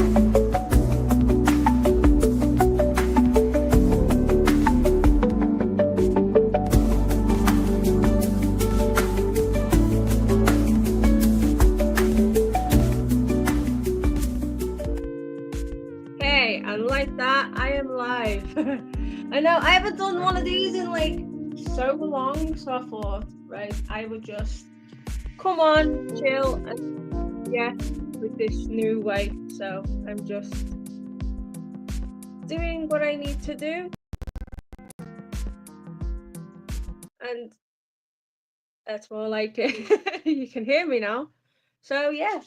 Hey, and like that, I am live. I know I haven't done one of these in like so long, so I thought, right, I would just come on, chill, and yeah, with this new way. So I'm just doing what I need to do, and that's more like it. You can hear me now. So yeah,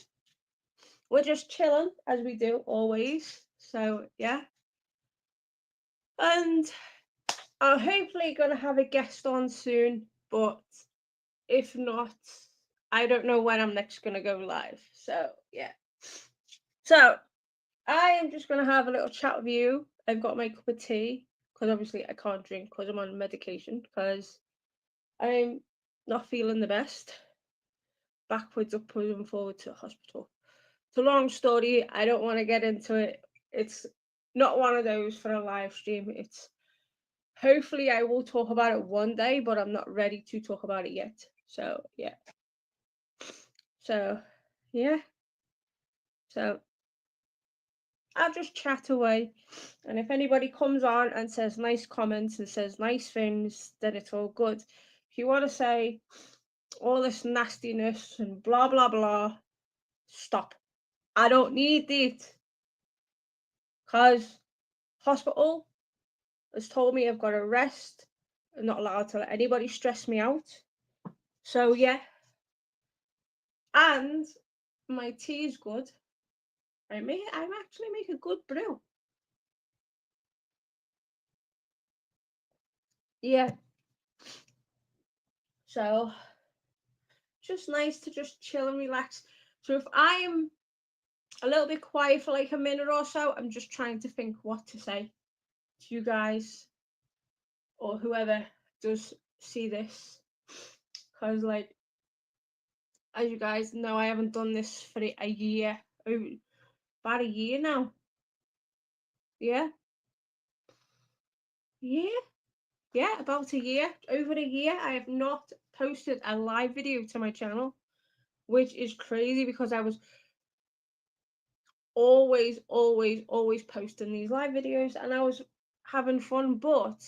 we're just chilling as we do always. So yeah, and I'm hopefully gonna have a guest on soon, but if not, I don't know when I'm next gonna go live. So yeah. So I am just gonna have a little chat with you. I've got my cup of tea because obviously I can't drink because I'm on medication because I'm not feeling the best. Backwards, upwards, and forward to the hospital. It's a long story. I don't want to get into it. It's not one of those for a live stream. It's hopefully I will talk about it one day, but I'm not ready to talk about it yet. So yeah. So yeah. So I'll just chat away. And if anybody comes on and says nice comments and says nice things, then it's all good. If you want to say all this nastiness and blah, blah, blah, stop. I don't need it. Because hospital has told me I've got to rest. I'm not allowed to let anybody stress me out. So, yeah. And my tea is good. I actually make a good brew. Yeah. So just nice to just chill and relax. So if I'm a little bit quiet for like a minute or so, I'm just trying to think what to say to you guys or whoever does see this. Because like as you guys know, I haven't done this for a year. About a year now. Yeah. Yeah. Yeah, about a year. Over a year I have not posted a live video to my channel, which is crazy because I was always posting these live videos and I was having fun, but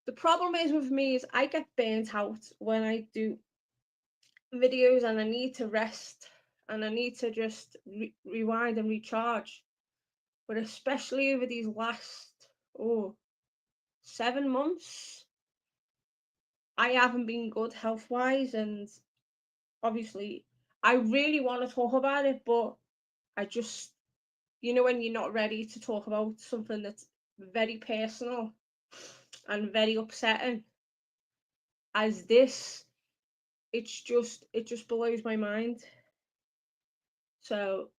the problem is with me is I get burnt out when I do videos and I need to rest and I need to just rewind and recharge. But especially over these last 7 months, I haven't been good health wise, and obviously I really want to talk about it, but I just, when you're not ready to talk about something that's very personal and very upsetting as this, it just blows my mind. So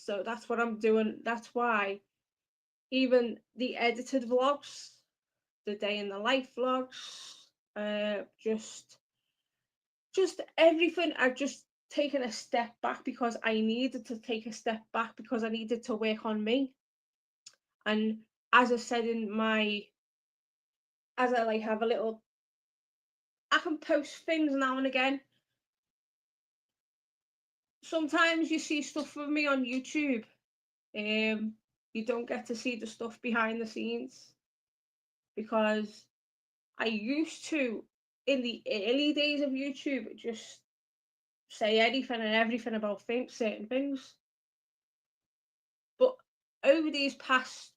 that's what I'm doing. That's why even the edited vlogs, the day in the life vlogs, just everything, I've just taken a step back because I needed to take a step back because I needed to work on me. And as I said in my, as I like have a little, I can post things now and again. Sometimes you see stuff from me on YouTube. You don't get to see the stuff behind the scenes because I used to, in the early days of YouTube, just say anything and everything about certain things. But over these past,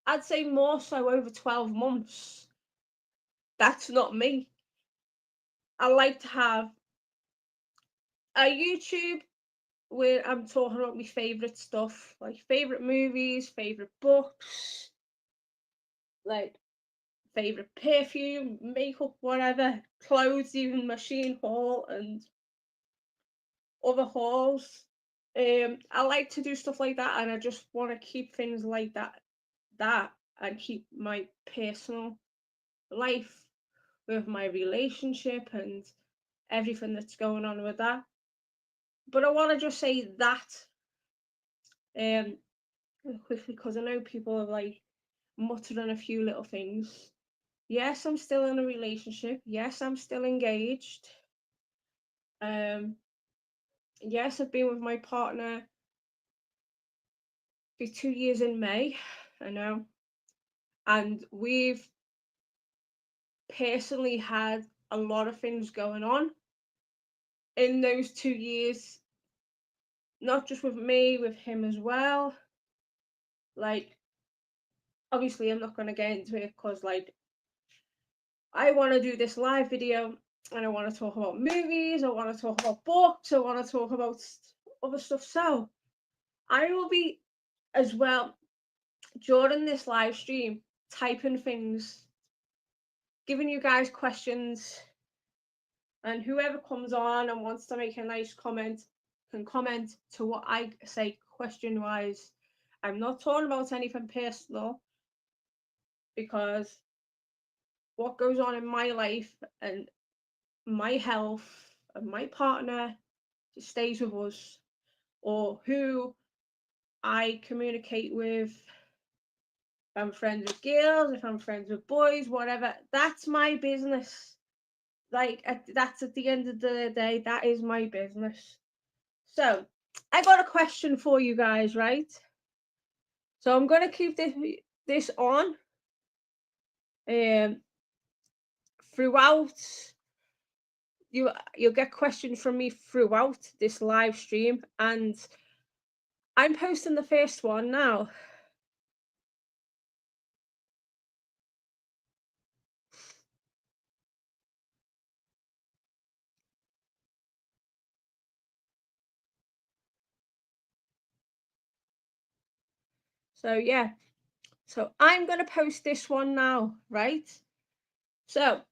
I'd say more so over 12 months, that's not me. I like to have a YouTube where I'm talking about my favourite stuff, like favourite movies, favourite books, like favourite perfume, makeup, whatever, clothes, even machine haul and other hauls. I like to do stuff like that, and I just want to keep things like that, and keep my personal life with my relationship and everything that's going on with that. But I want to just say that Um, quickly, because I know people are like muttering a few little things. Yes, I'm still in a relationship. Yes, I'm still engaged. Um, yes, I've been with my partner for 2 years in May. I know, and we've personally had a lot of things going on in those 2 years, not just with me, with him as well. Like, obviously, I'm not going to get into it because, like, I want to do this live video and I want to talk about movies, I want to talk about books, I want to talk about other stuff. So, I will be as well during this live stream typing things, giving you guys questions, and whoever comes on and wants to make a nice comment can comment to what I say question wise. I'm not talking about anything personal because what goes on in my life and my health and my partner just stays with us, or who I communicate with. If I'm friends with girls, if I'm friends with boys, whatever, that's my business. Like, that's at the end of the day, that is my business. So, I got a question for you guys, right? So I'm gonna keep this on um throughout. You'll get questions from me throughout this live stream, and I'm posting the first one now. So yeah, so I'm gonna post this one now, right? So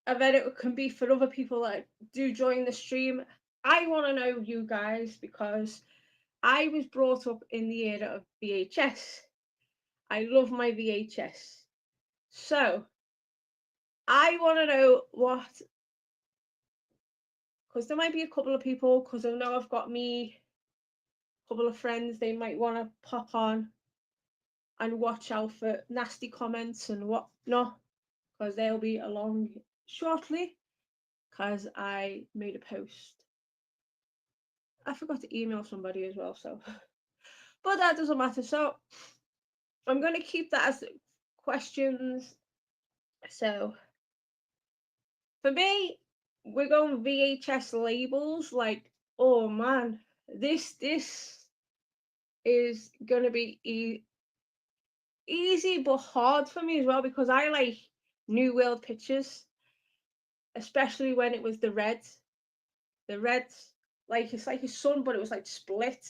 I bet it can be for other people that do join the stream. I want to know you guys because I was brought up in the era of VHS. I love my VHS. So I want to know what, because there might be a couple of people, because I know I've got me a couple of friends, they might want to pop on and watch out for nasty comments and whatnot, because they'll be along shortly, because I made a post. I forgot to email somebody as well, so, but that doesn't matter. So I'm going to keep that as questions. So for me, we're going VHS labels. Like, oh man, this is going to be easy but hard for me as well, because I like New World pictures, especially when it was the red. The red, like, it's like a sun, but it was like split.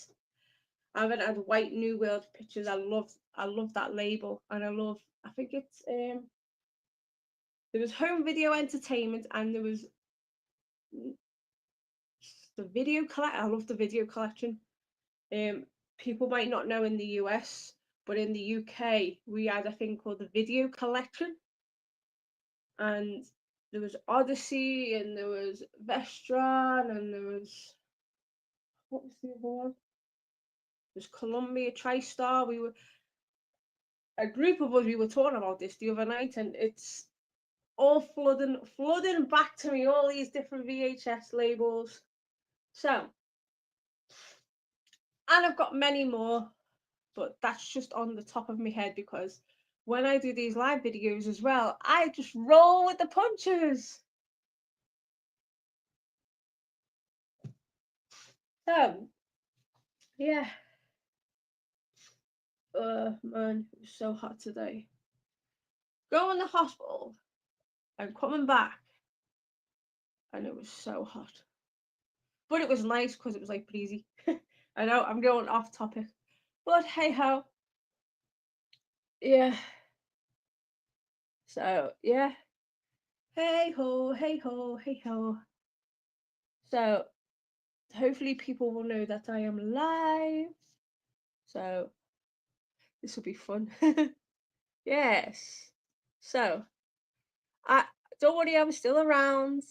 And then I had white New World pictures. I love that label, and I think it's there was Home Video Entertainment, and there was the video collect. I love the video collection. Um, People might not know in the US, but in the UK we had a thing called the video collection, and there was Odyssey, and there was Vestron, and there was, what was the other one? There's Columbia TriStar. We were a group of us. We were talking about this the other night, and it's all flooding back to me. All these different VHS labels. So, and I've got many more, but that's just on the top of my head because when I do these live videos as well, I just roll with the punches. So, yeah. Man, it was so hot today. Going to the hospital and coming back, and it was so hot. But it was nice because it was like breezy. I know I'm going off topic, but hey ho. Yeah. So yeah. Hey ho, hey ho, hey ho. So hopefully people will know that I am live. So this will be fun. Yes. So I don't worry, I'm still around.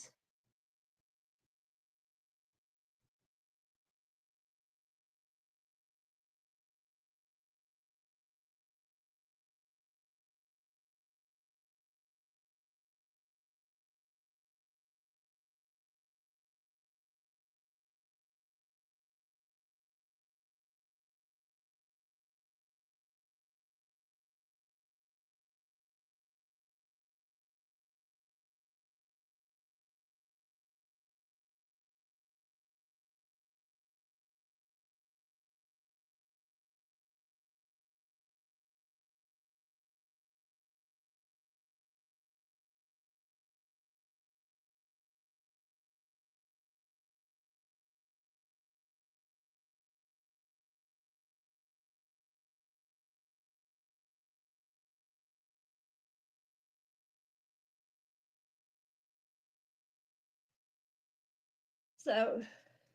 So,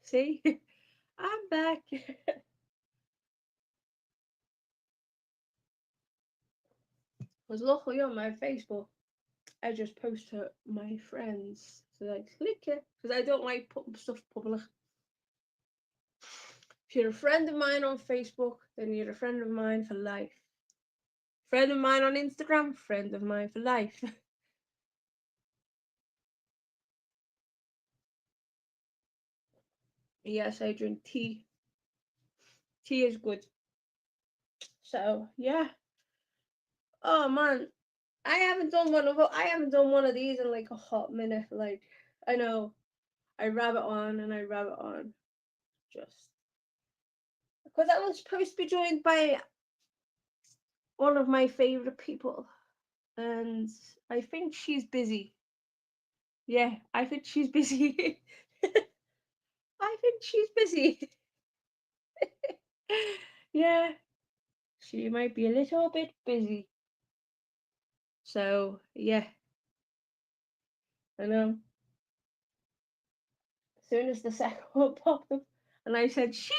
see, I'm back. Because luckily on my Facebook, I just post to my friends. So they click it. Because I don't like putting stuff public. If you're a friend of mine on Facebook, then you're a friend of mine for life. Friend of mine on Instagram, friend of mine for life. Yes, I drink tea. Tea is good. So yeah. Oh man, I haven't done one of these in like a hot minute. Like I know I rabbit on and I rabbit on. Just because I was supposed to be joined by one of my favorite people, and I think she's busy. Yeah, I think she's busy. I think she's busy. Yeah, she might be a little bit busy. So yeah, I know. As soon as the second one popped up, and I said she.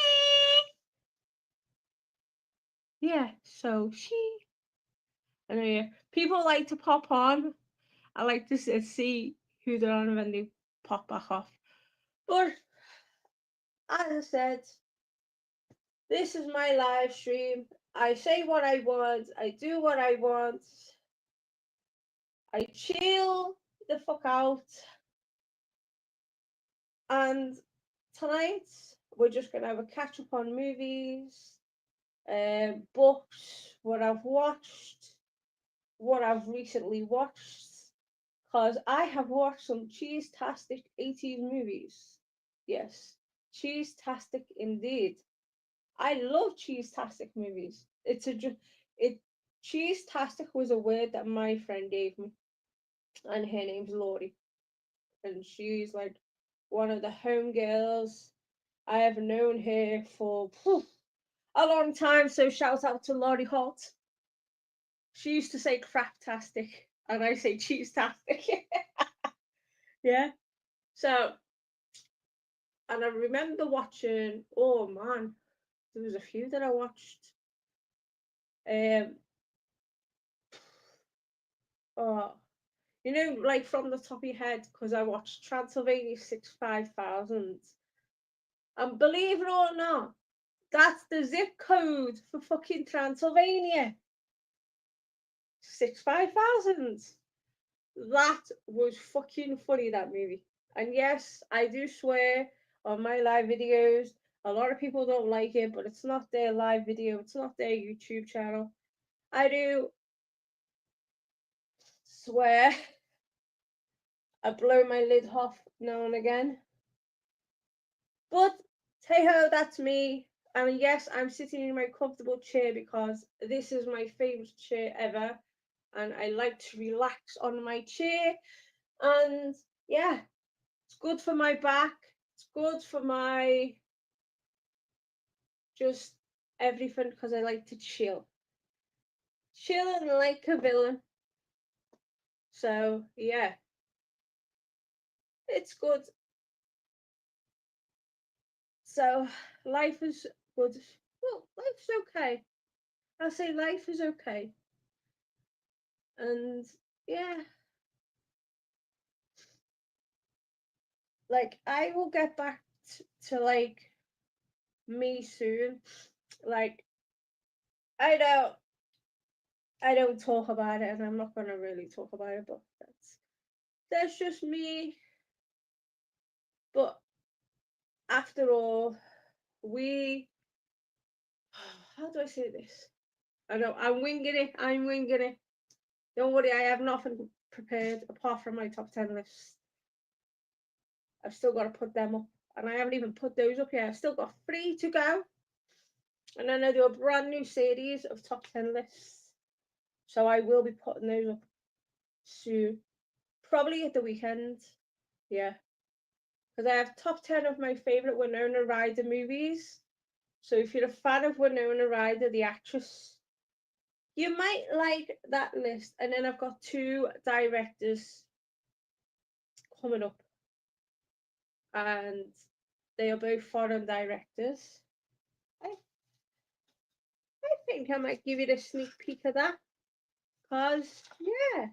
Yeah, so she. I know. Yeah, people like to pop on. I like to see who they're on when they pop back off. But as I said, this is my live stream. I say what I want. I do what I want. I chill the fuck out. And tonight we're just gonna have a catch up on movies, books, what I've watched, what I've recently watched. Because I have watched some cheese-tastic 80s movies. Yes, cheese-tastic indeed. I love cheese-tastic movies. It cheese-tastic was a word that my friend gave me, and her name's Laurie, and she's like one of the home girls. I have known her for a long time, so shout out to Laurie Holt. She used to say craptastic, and I say cheese-tastic. Yeah. So, and I remember watching. Oh man, there was a few that I watched. Um. Oh, like from the top of your head, because I watched Transylvania 65000. And believe it or not, that's the zip code for fucking Transylvania. 65000. That was fucking funny, that movie. And yes, I do swear on my live videos. A lot of people don't like it, but it's not their live video, it's not their YouTube channel. I do swear. I blow my lid off now and again. But hey ho, that's me. And yes, I'm sitting in my comfortable chair because this is my favorite chair ever. And I like to relax on my chair. And yeah, it's good for my back. It's good for my just everything because I like to chill. Chilling like a villain. So yeah, it's good. So life is good. Well, life's okay. I'll say life is okay. And yeah, like I will get back to like me soon. Like I don't I don't talk about it, and I'm not gonna really talk about it, but that's just me. But after all, we how do I say this? I know I'm winging it. I'm winging it. Don't worry, I have nothing prepared apart from my top 10 lists. I've still got to put them up, and I haven't even put those up yet. I've still got 3 to go, and then I do a brand new series of top 10 lists. So I will be putting those up soon, probably at the weekend. Yeah, because I have top 10 of my favorite Winona Ryder movies. So if you're a fan of Winona Ryder, the actress, you might like that list. And then I've got 2 directors coming up. and they are both foreign directors. I think I might give you a sneak peek of that, because yeah,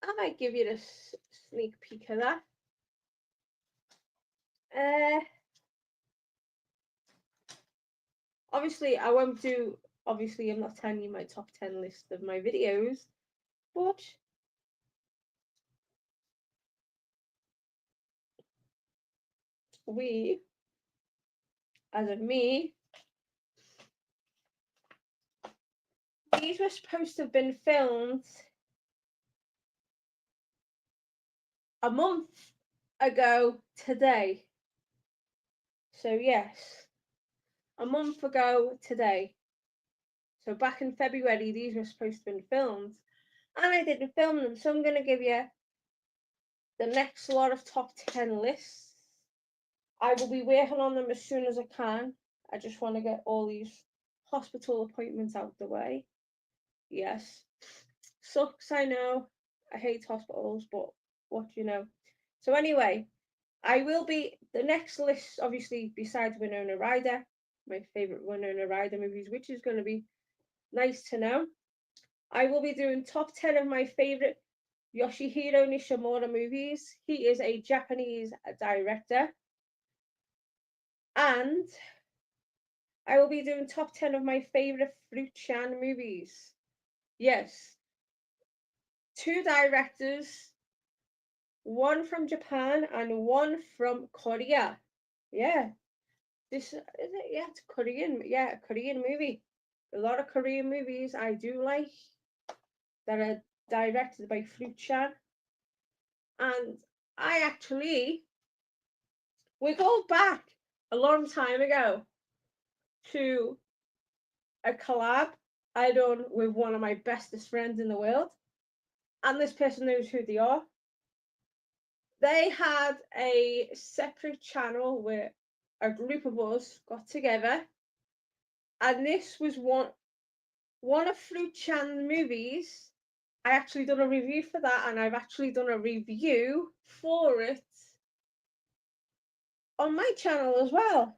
I might give you a sneak peek of that. Obviously, I won't do. Obviously, I'm not telling you my top 10 list of my videos, but we, as of me, these were supposed to have been filmed a month ago today. So yes, a month ago today. So back in February, these were supposed to have been filmed, and I didn't film them. So I'm going to give you the next lot of top 10 lists. I will be working on them as soon as I can. I just want to get all these hospital appointments out the way. Yes, sucks, I know. I hate hospitals, but what do you know? So anyway, I will be the next list, obviously, besides Winona Ryder, my favorite Winona Ryder movies, which is going to be nice to know. I will be doing top 10 of my favorite Yoshihiro Nishimura movies. He is a Japanese director. And I will be doing top 10 of my favorite Fruit Chan movies. Yes. 2 directors, one from Japan and one from Korea. Yeah. This is it, yeah, it's Korean. Yeah, a Korean movie. A lot of Korean movies I do like that are directed by Fruit Chan. And I actually, we go back a long time ago to a collab I done with one of my bestest friends in the world. And this person knows who they are. They had a separate channel where a group of us got together, and this was one of Fruit Chan's movies. I actually done a review for that, and I've actually done a review for it on my channel as well.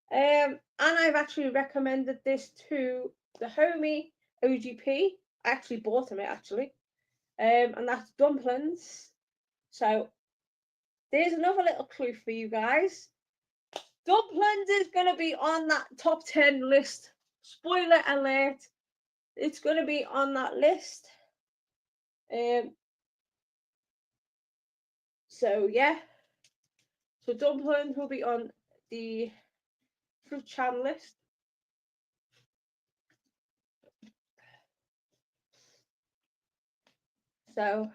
And I've actually recommended this to the homie OGP. I actually bought him it actually. And that's Dumplings. So there's another little clue for you guys. Dumplings is going to be on that top 10 list. Spoiler alert. It's going to be on that list. So yeah. So Dumplings will be on the Fruit Chan list. So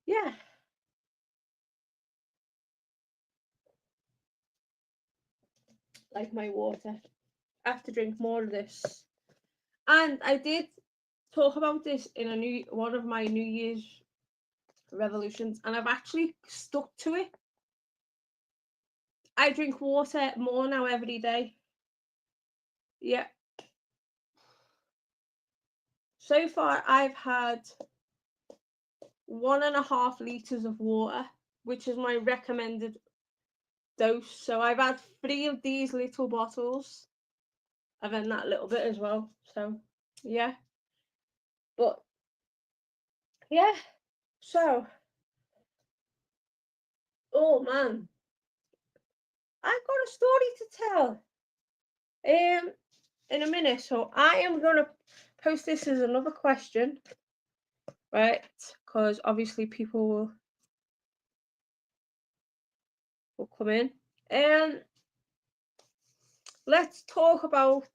yeah. Like my water. I have to drink more of this. And I did talk about this in one of my New Year's resolutions, and I've actually stuck to it. I drink water more now every day. Yeah. So far, I've had 1.5 liters of water, which is my recommended dose. So I've had 3 of these little bottles, and then that little bit as well. So yeah. But yeah. So, oh man, I've got a story to tell. In a minute. So I am gonna post this as another question, right? Because obviously people will come in. And let's talk about.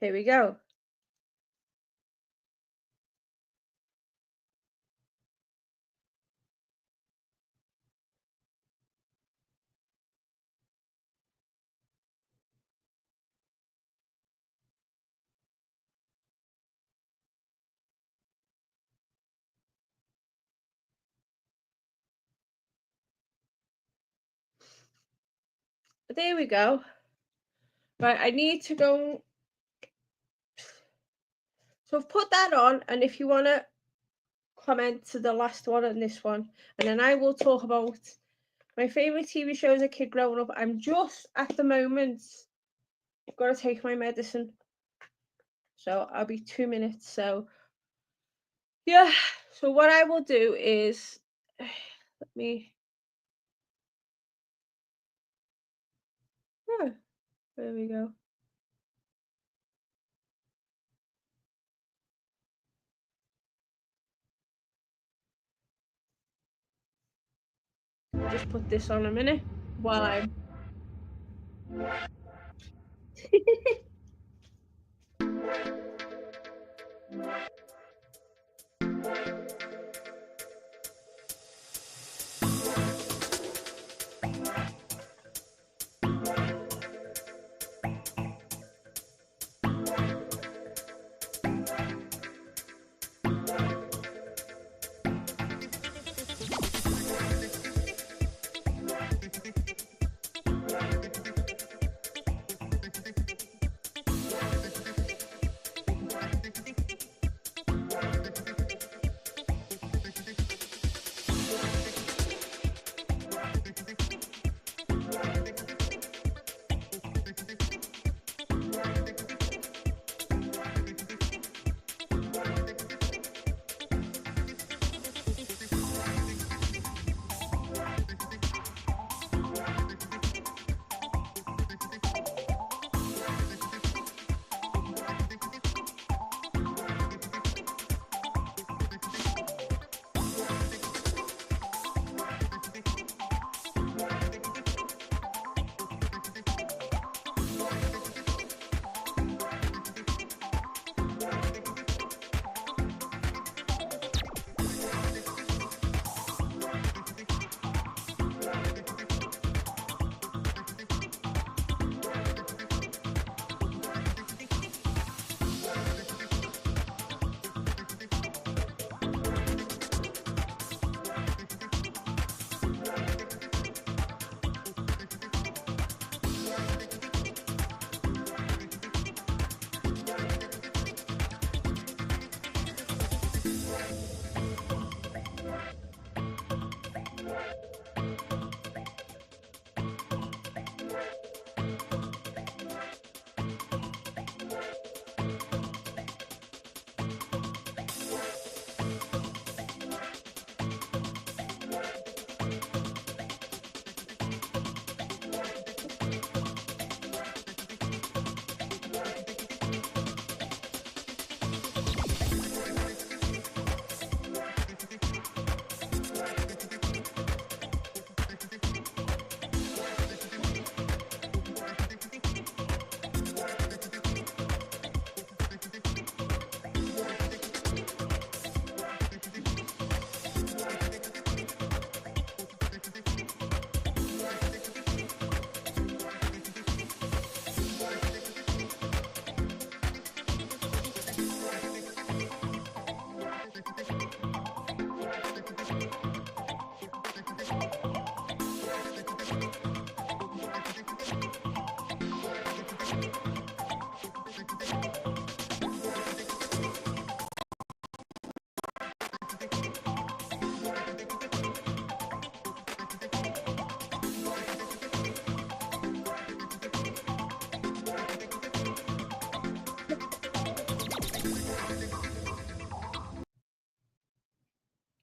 Here we go. There we go. Right, I need to go. So I've put that on, and if you want to comment to the last one and this one, and then I will talk about my favorite TV show as a kid growing up. I'm just at the moment got to take my medicine, so I'll be 2 minutes. So yeah, so what I will do is let me. Yeah, there we go. Just put this on a minute while I'm.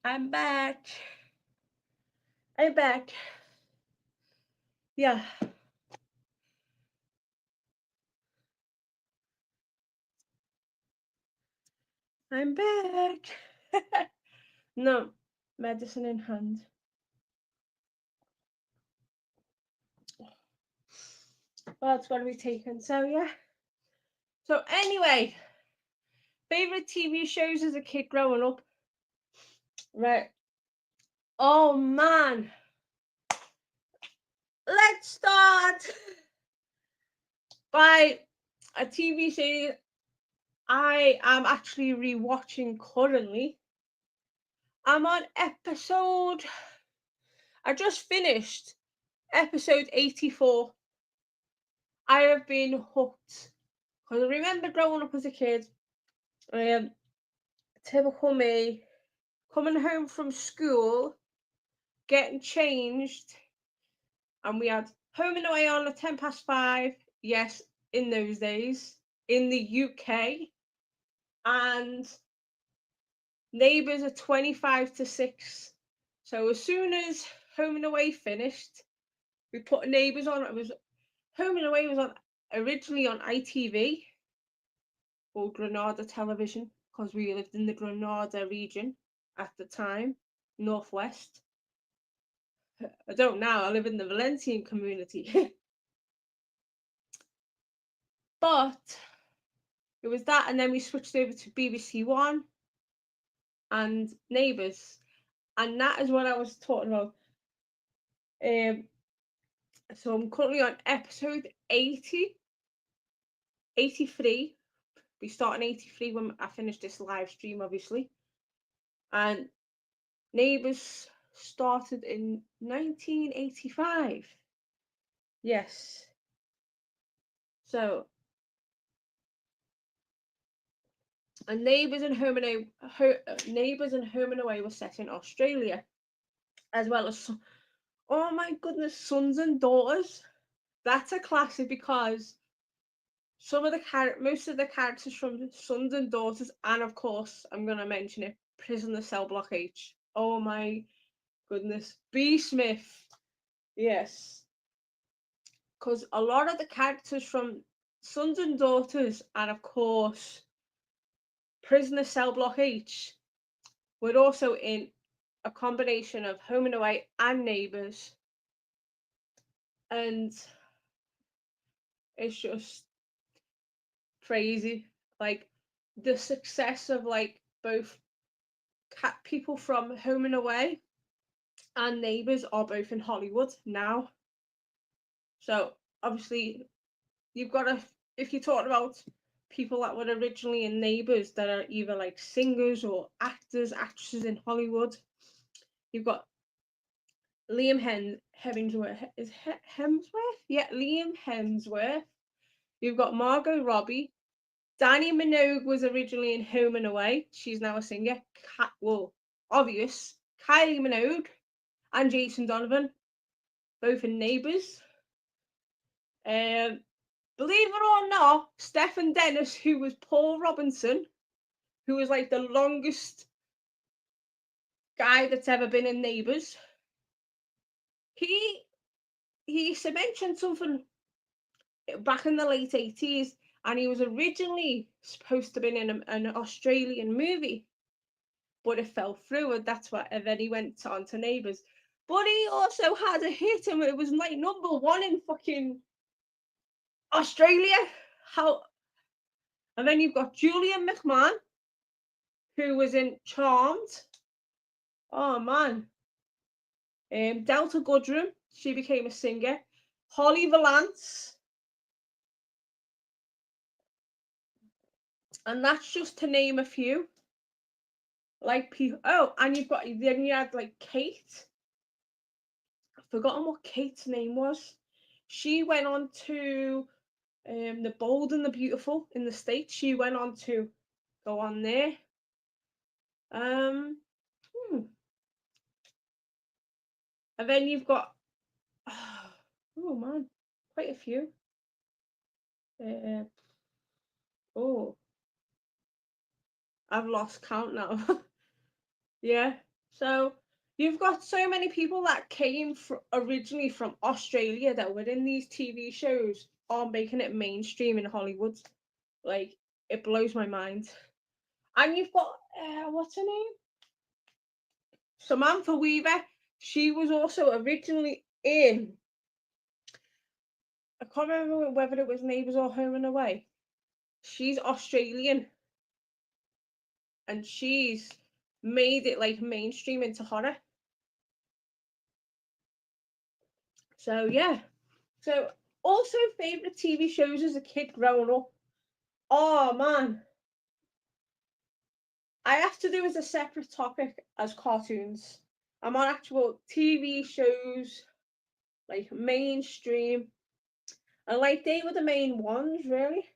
I'm back. I'm back. Yeah. I'm back. No, medicine in hand. Well, it's got to be taken. So, yeah. So, anyway, favorite TV shows as a kid growing up. Right. Oh, man. Let's start by a TV series I am actually rewatching currently. I'm on episode. I just finished episode 84. I have been hooked because I remember growing up as a kid. Typical me, coming home from school, getting changed, and we had Home and Away on at 5:10. Yes, in those days in the UK, and Neighbours at 6:25. So as soon as Home and Away finished, we put Neighbours on. It was Home and Away was on originally on ITV or Granada Television because we lived in the Granada region at the time, northwest. I don't now. I live in the Valencian community. But it was that, and then we switched over to BBC One and Neighbours, and that is what I was talking about. So I'm currently on episode 83. We start in 83 when I finish this live stream, obviously. And Neighbours started in 1985. Yes. So, and Neighbours and Home and Away, Neighbours and Home and Away were set in Australia, as well as, oh my goodness, Sons and Daughters. That's a classic because most of the characters from Sons and Daughters, and of course, I'm gonna mention it, Prisoner Cell Block H. Oh my goodness, B. Smith. Yes, because a lot of the characters from Sons and Daughters, and of course, Prisoner Cell Block H, were also in a combination of Home and Away and Neighbours, and it's just crazy. Like the success of like both people from Home and Away and Neighbours are both in Hollywood now. So obviously you've got to, if you're talking about people that were originally in Neighbours that are either like singers or actors, actresses in Hollywood, you've got Liam Hemsworth. Is Hemsworth? Yeah, Liam Hemsworth. You've got Margot Robbie. Dannii Minogue was originally in Home and Away. She's now a singer. Well, obvious. Kylie Minogue and Jason Donovan, both in Neighbours. Believe it or not, Stephen Dennis, who was Paul Robinson, who was like the longest guy that's ever been in Neighbours, he mentioned something back in the late 80s, and he was originally supposed to have been in an Australian movie, but it fell through, and that's why. And then he went on to Neighbours. But he also had a hit, and it was like #1 in fucking Australia. How? And then you've got Julian McMahon, who was in Charmed. Oh man. Delta Goodrem, she became a singer. Holly Valance. And that's just to name a few. Like people. Oh, and then you had like Kate. I've forgotten what Kate's name was. She went on to The Bold and the Beautiful in the States. She went on to go on there. And then you've got, oh man, quite a few. Oh, I've lost count now. Yeah, so you've got so many people that came originally from Australia that were in these TV shows are making it mainstream in Hollywood. Like, it blows my mind. And you've got, what's her name? Samantha Weaver. She was also originally in, I can't remember whether it was Neighbours or Home and Away. She's Australian. And she's made it like mainstream into horror. So yeah. So also favorite TV shows as a kid growing up. Oh man. I have to do as a separate topic as cartoons. I'm on actual TV shows, like mainstream. And like they were the main ones, really.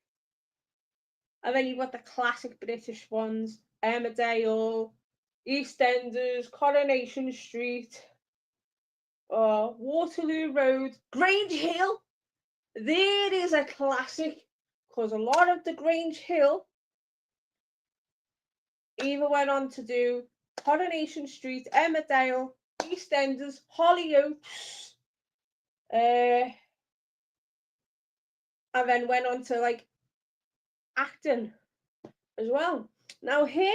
And then you've got the classic British ones, Emmerdale, EastEnders, Coronation Street, Waterloo Road, Grange Hill. There is a classic, because a lot of the Grange Hill either went on to do Coronation Street, Emmerdale, EastEnders, Hollyoaks, and then went on to like acting as well. Now here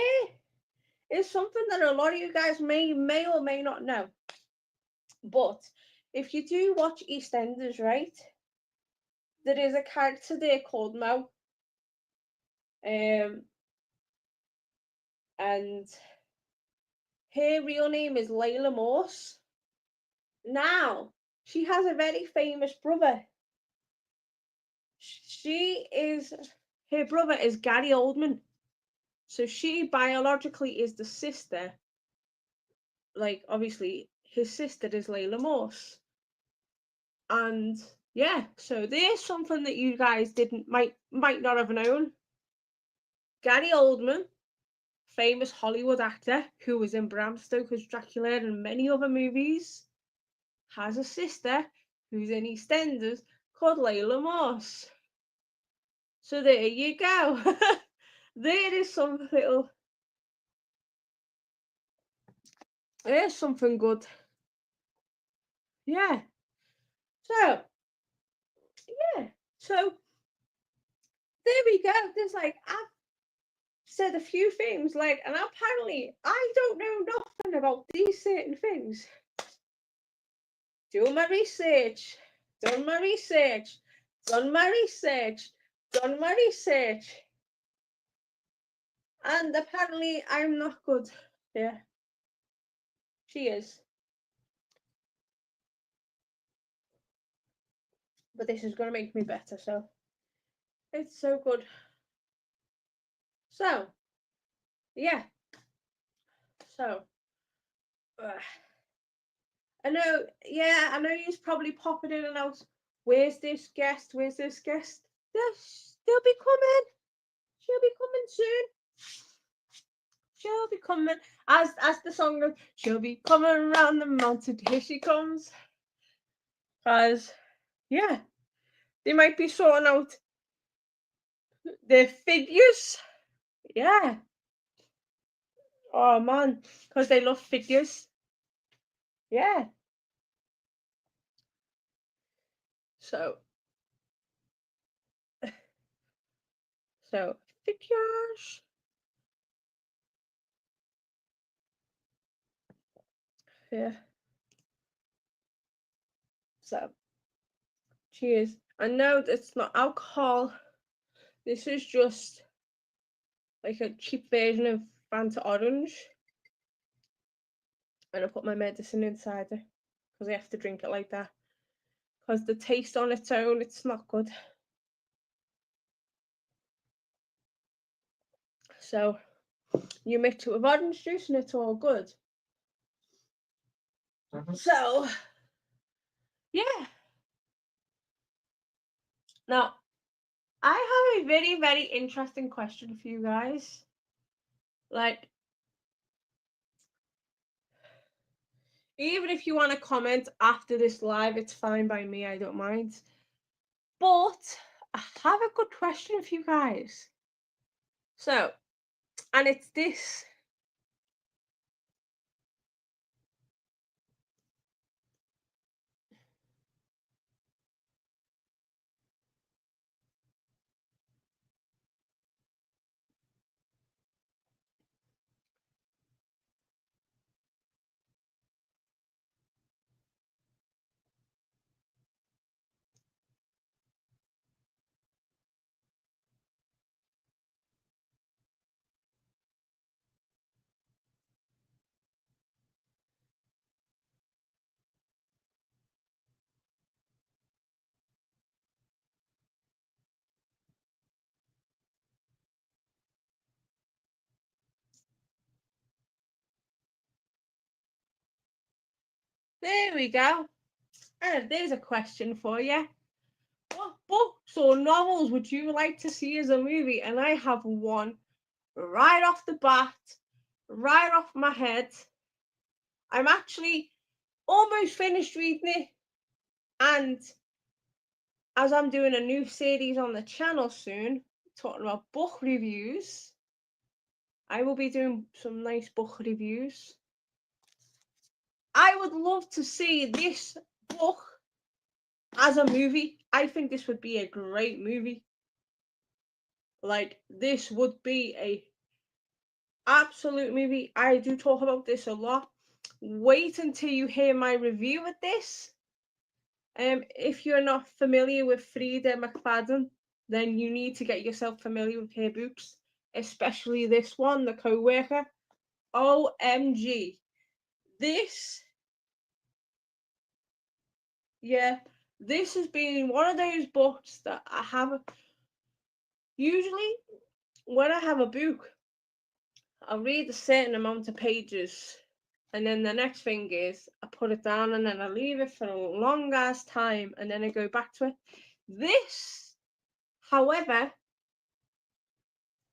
is something that a lot of you guys may or may not know, but if you do watch EastEnders, right, there is a character there called Mo, and her real name is Layla Morse. Now she has a very famous brother. Her brother is Gary Oldman. So she biologically is the sister. Like, obviously, his sister is Layla Morse. And yeah, so there's something that you guys might not have known. Gary Oldman, famous Hollywood actor who was in Bram Stoker's Dracula and many other movies, has a sister who's in EastEnders called Layla Morse. So there you go. There is some little. There's something good. Yeah. So, yeah. So, there we go. There's like, I've said a few things, like, and apparently I don't know nothing about these certain things. Do my research. Done my research. Done my research. Done my research. And apparently I'm not good. Yeah. She is. But this is going to make me better, so it's so good. So, yeah. So, I know you're probably popping in and out. Where's this guest? Where's this guest? They'll be coming. She'll be coming soon. She'll be coming. As the song goes, she'll be coming around the mountain. Here she comes. Because, yeah, they might be sorting out their figures. Yeah. Oh, man. Because they love figures. Yeah. So figures. Yeah. So, cheers. I know it's not alcohol. This is just like a cheap version of Fanta Orange. And I put my medicine inside it because I have to drink it like that. Because the taste on its own, it's not good. So you mix it with orange juice and it's all good. So, yeah. Now, I have a very, very interesting question for you guys. Like, even if you want to comment after this live, it's fine by me. I don't mind. But I have a good question for you guys. So, and it's this. There we go. And there's a question for you. What books or novels would you like to see as a movie? And I have one right off the bat, right off my head. I'm actually almost finished reading it, and as I'm doing a new series on the channel soon, talking about book reviews, I will be doing some nice book reviews. I would love to see this book as a movie. I think this would be a great movie. Like, this would be a absolute movie. I do talk about this a lot. Wait until you hear my review of this. If you're not familiar with Frida McFadden, then you need to get yourself familiar with her books, especially this one, The Co-Worker. OMG. This, yeah, this has been one of those books that I have. Usually, when I have a book, I'll read a certain amount of pages, and then the next thing is I put it down, and then I leave it for a long ass time, and then I go back to it. This, however,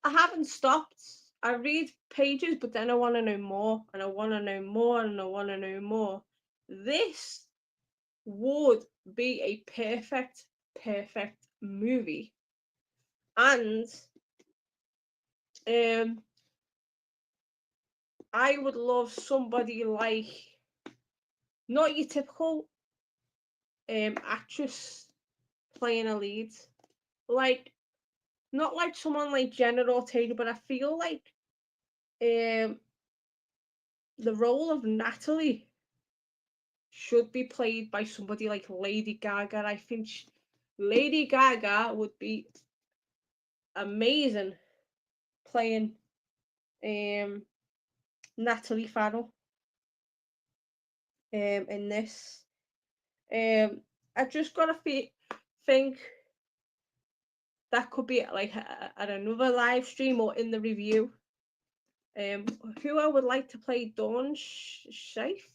I haven't stopped. I read pages, but then I want to know more, and I want to know more, and I want to know more. This would be a perfect movie. And I would love somebody like, not your typical actress playing a lead, like, not like someone like Jenna Ortega, but I feel like the role of Natalie should be played by somebody like Lady Gaga. I think Lady Gaga would be amazing playing Natalie Farrell in this. I just gotta think that could be like at another live stream or in the review. Who I would like to play Dawn Sheaf?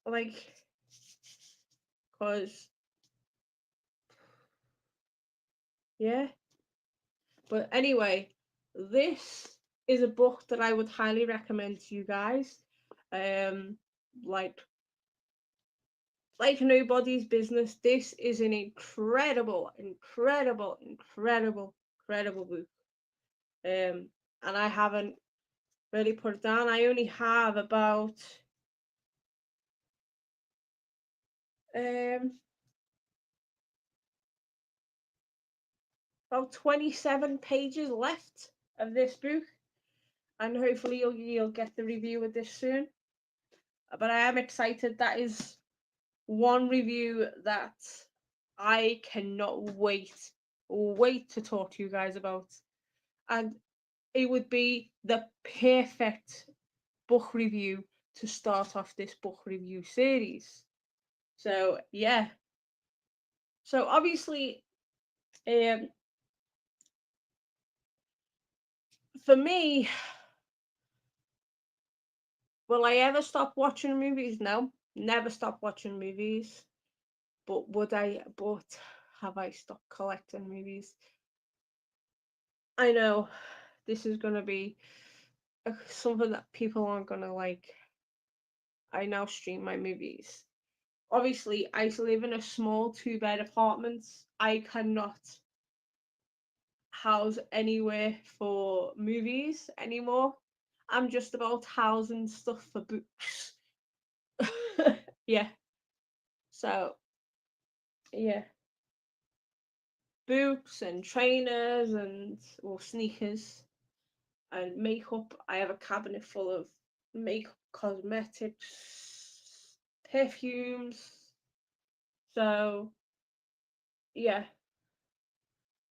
Like, cause yeah. But anyway, this is a book that I would highly recommend to you guys. Like Nobody's Business. This is an incredible book. And I haven't really put it down. I only have about 27 pages left of this book, and hopefully you'll get the review of this soon. But I am excited. That is one review that I cannot wait to talk to you guys about, and it would be the perfect book review to start off this book review series. So yeah, so obviously for me, will I ever stop watching movies? No, never stop watching movies. But have I stopped collecting movies? I know this is gonna be something that people aren't gonna like. I now stream my movies. Obviously, I live in a small 2-bed apartment. I cannot house anywhere for movies anymore. I'm just about housing stuff for books. Yeah. So yeah, boots and trainers and sneakers and makeup. I have a cabinet full of makeup, cosmetics, perfumes. So yeah,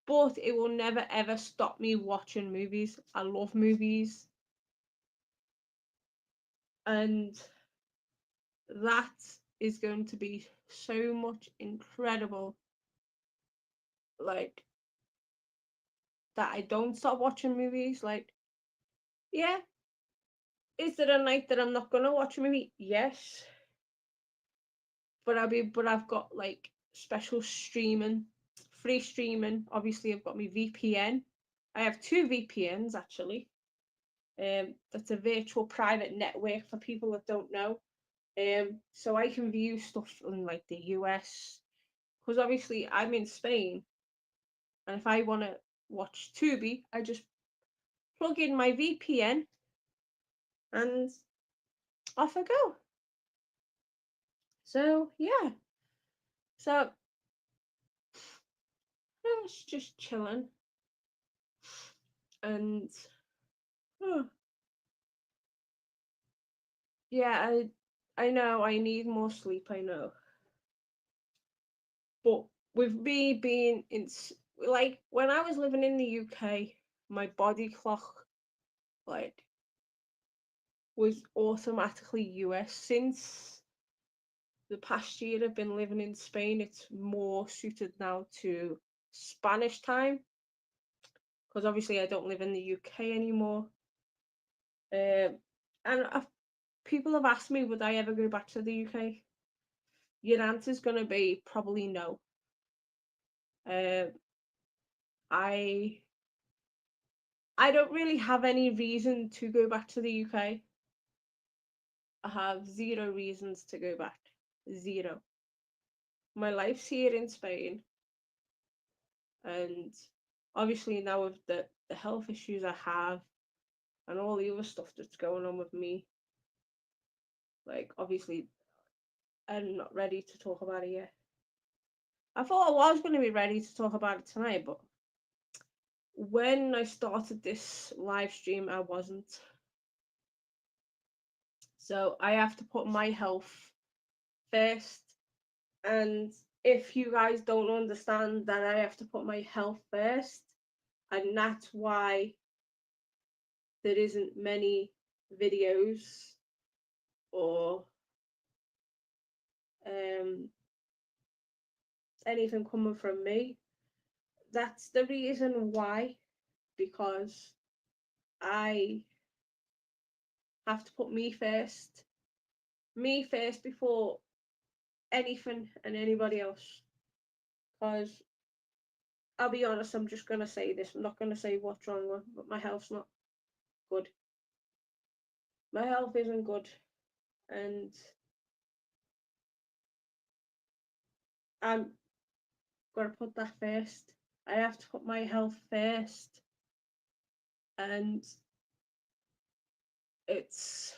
but it will never ever stop me watching movies. I love movies, and that is going to be so much incredible. Like, that I don't stop watching movies. Like, yeah, is there a night that I'm not gonna watch a movie? Yes, but I've got like special streaming, free streaming. Obviously, I've got my VPN, I have two VPNs actually. That's a virtual private network for people that don't know. So I can view stuff in like the US, because obviously I'm in Spain, and if I want to watch Tubi, I just plug in my VPN and off I go. So yeah, so I was just chilling, and oh, yeah, I know I need more sleep. I know, but with me being like when I was living in the UK, my body clock like was automatically US. Since the past year I've been living in Spain, it's more suited now to Spanish time, because obviously I don't live in the UK anymore. And people have asked me, would I ever go back to the UK? Your answer's going to be probably no. I I don't really have any reason to go back to the UK. I have zero reasons to go back. Zero. My life's here in Spain, and obviously now with the health issues I have and all the other stuff that's going on with me, like obviously I'm not ready to talk about it yet. I thought I was going to be ready to talk about it tonight, but when I started this live stream, I wasn't. So I have to put my health first. And if you guys don't understand that I have to put my health first, and that's why there isn't many videos or um, anything coming from me, that's the reason why, because I have to put me first before anything and anybody else. Because I'll be honest, I'm just gonna say this. I'm not gonna say what's wrong with, but my health's not good. My health isn't good, and I'm gonna put that first. I have to put my health first, and it's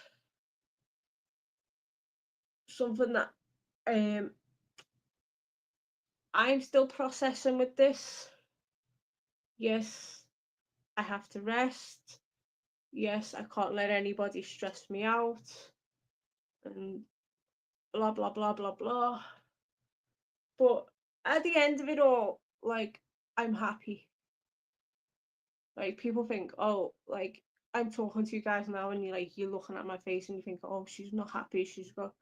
something that um I'm still processing with this. Yes, I have to rest. Yes, I can't let anybody stress me out, and blah blah blah blah blah. But at the end of it all, like, I'm happy. Like, people think, oh, like, I'm talking to you guys now, and you're looking at my face and you think, oh, she's not happy, she's got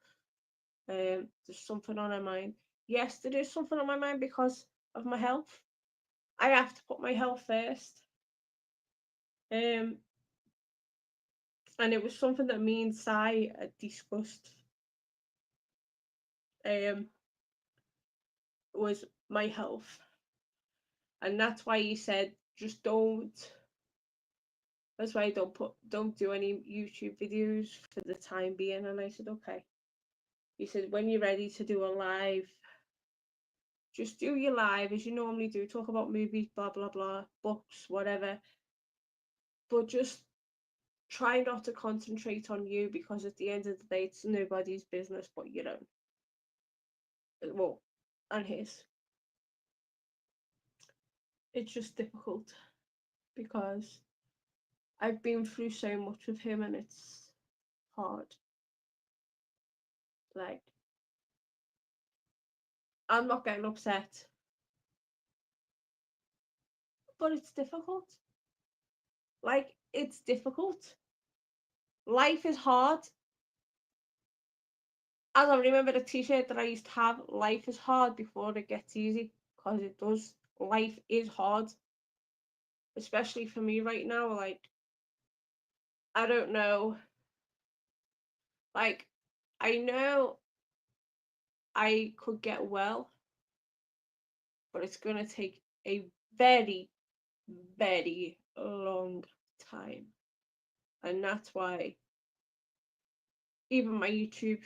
there's something on her mind. Yes, there is something on my mind because of my health. I have to put my health first. Um and it was something that me and Sai had discussed. Was my health. And that's why he said just don't that's why I don't do any YouTube videos for the time being. And I said, okay. He said, when you're ready to do a live, just do your live as you normally do, talk about movies, blah blah blah, books, whatever. But just try not to concentrate on you, because at the end of the day it's nobody's business but your own. Well, and his. It's just difficult because I've been through so much with him and it's hard. Like, I'm not getting upset, but it's difficult. Like, it's difficult. Life is hard. As I remember the t-shirt that I used to have, life is hard before it gets easy, because it does. Life is hard, especially for me right now. Like, I don't know. Like, I know I could get well, but it's going to take a very, very long time. And that's why even my YouTube,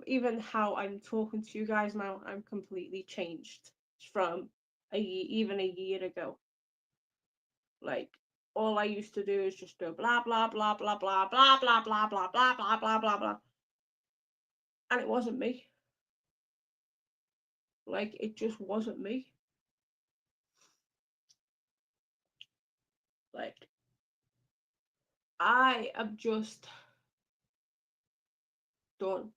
even how I'm talking to you guys now, I'm completely changed from even a year ago. Like, all I used to do is just go blah blah blah blah blah blah blah blah blah blah blah blah blah blah, and it wasn't me. Like, it just wasn't me. Like, I am just done,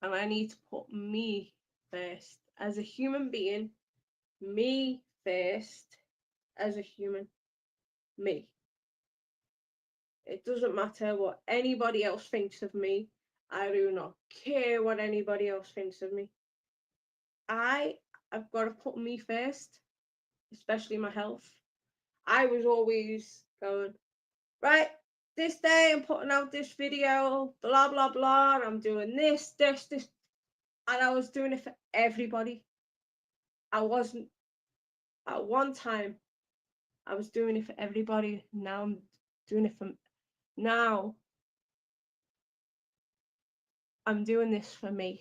and I need to put me first as a human being. Me first as a human. Me. It doesn't matter what anybody else thinks of me. I do not care what anybody else thinks of me. I've got to put me first, especially my health. I was always going, right, this day I'm putting out this video, blah, blah, blah, and I'm doing this, and I was doing it for everybody. I wasn't, at one time, I was doing it for everybody. Now I'm doing it for, now I'm doing this for me.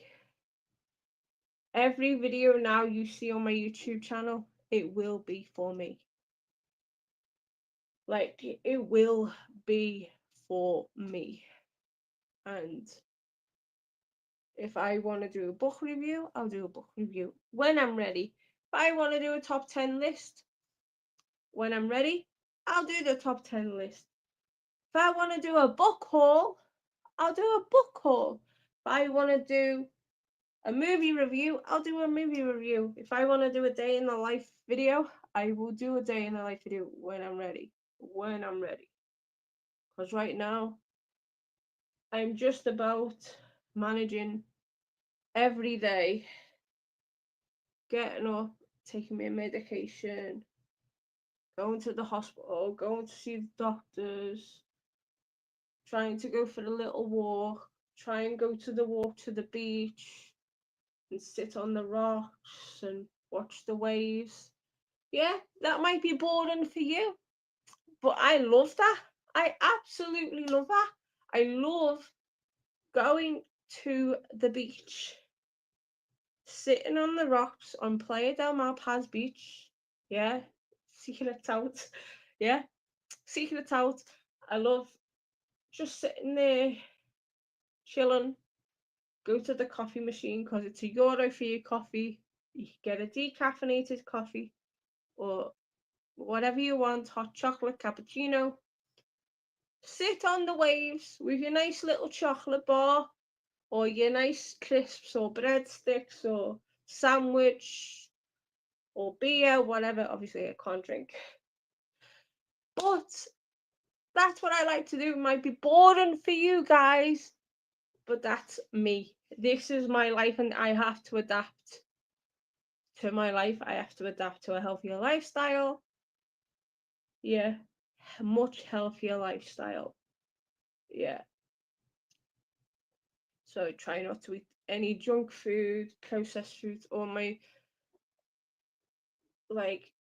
Every video now you see on my YouTube channel, it will be for me. Like, it will be for me. And if I want to do a book review, I'll do a book review when I'm ready. If I want to do a top 10 list, when I'm ready, I'll do the top 10 list. If I want to do a book haul, I'll do a book haul. If I want to do a movie review, I'll do a movie review. If I want to do a day in the life video, I will do a day in the life video when I'm ready. When I'm ready. Because right now, I'm just about managing every day, getting up, taking my medication, going to the hospital, going to see the doctors, trying to go for a little walk, try and go to the walk to the beach and sit on the rocks and watch the waves. Yeah, that might be boring for you, but I love that. I absolutely love that. I love going to the beach, sitting on the rocks on Playa del Mar Paz Beach. Yeah, secret out. Yeah, secret out. I love just sitting there, chilling. Go to the coffee machine because it's €1 for your coffee. You can get a decaffeinated coffee or whatever you want, hot chocolate, cappuccino. Sit on the waves with your nice little chocolate bar or your nice crisps or breadsticks or sandwich or beer, whatever. Obviously, I can't drink. But that's what I like to do. It might be boring for you guys, but that's me. This is my life, and I have to adapt to my life. I have to adapt to a healthier lifestyle. Yeah, much healthier lifestyle. Yeah. So I try not to eat any junk food, processed foods, or my, like,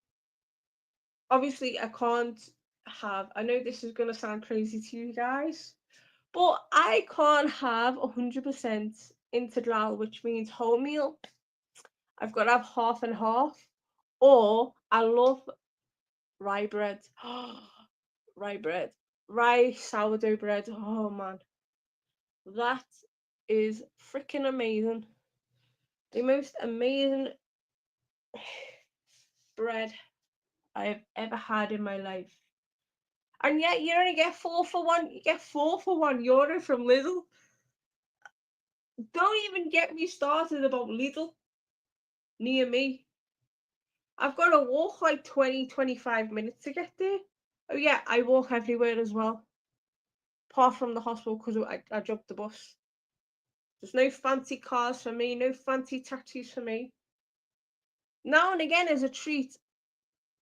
obviously I can't have, I know this is gonna sound crazy to you guys, but I can't have 100% integral, which means wholemeal. I've got to have half and half. Or I love rye bread. Rye bread. Rye sourdough bread. Oh man. That is freaking amazing. The most amazing bread I have ever had in my life. And yet you only get 4 for 1. You get 4 for €1 from Lidl. Don't even get me started about Lidl near me. I've got to walk like 20-25 minutes to get there. Oh yeah, I walk everywhere as well. Apart from the hospital because I jumped the bus. There's no fancy cars for me, no fancy taxis for me. Now and again, as a treat,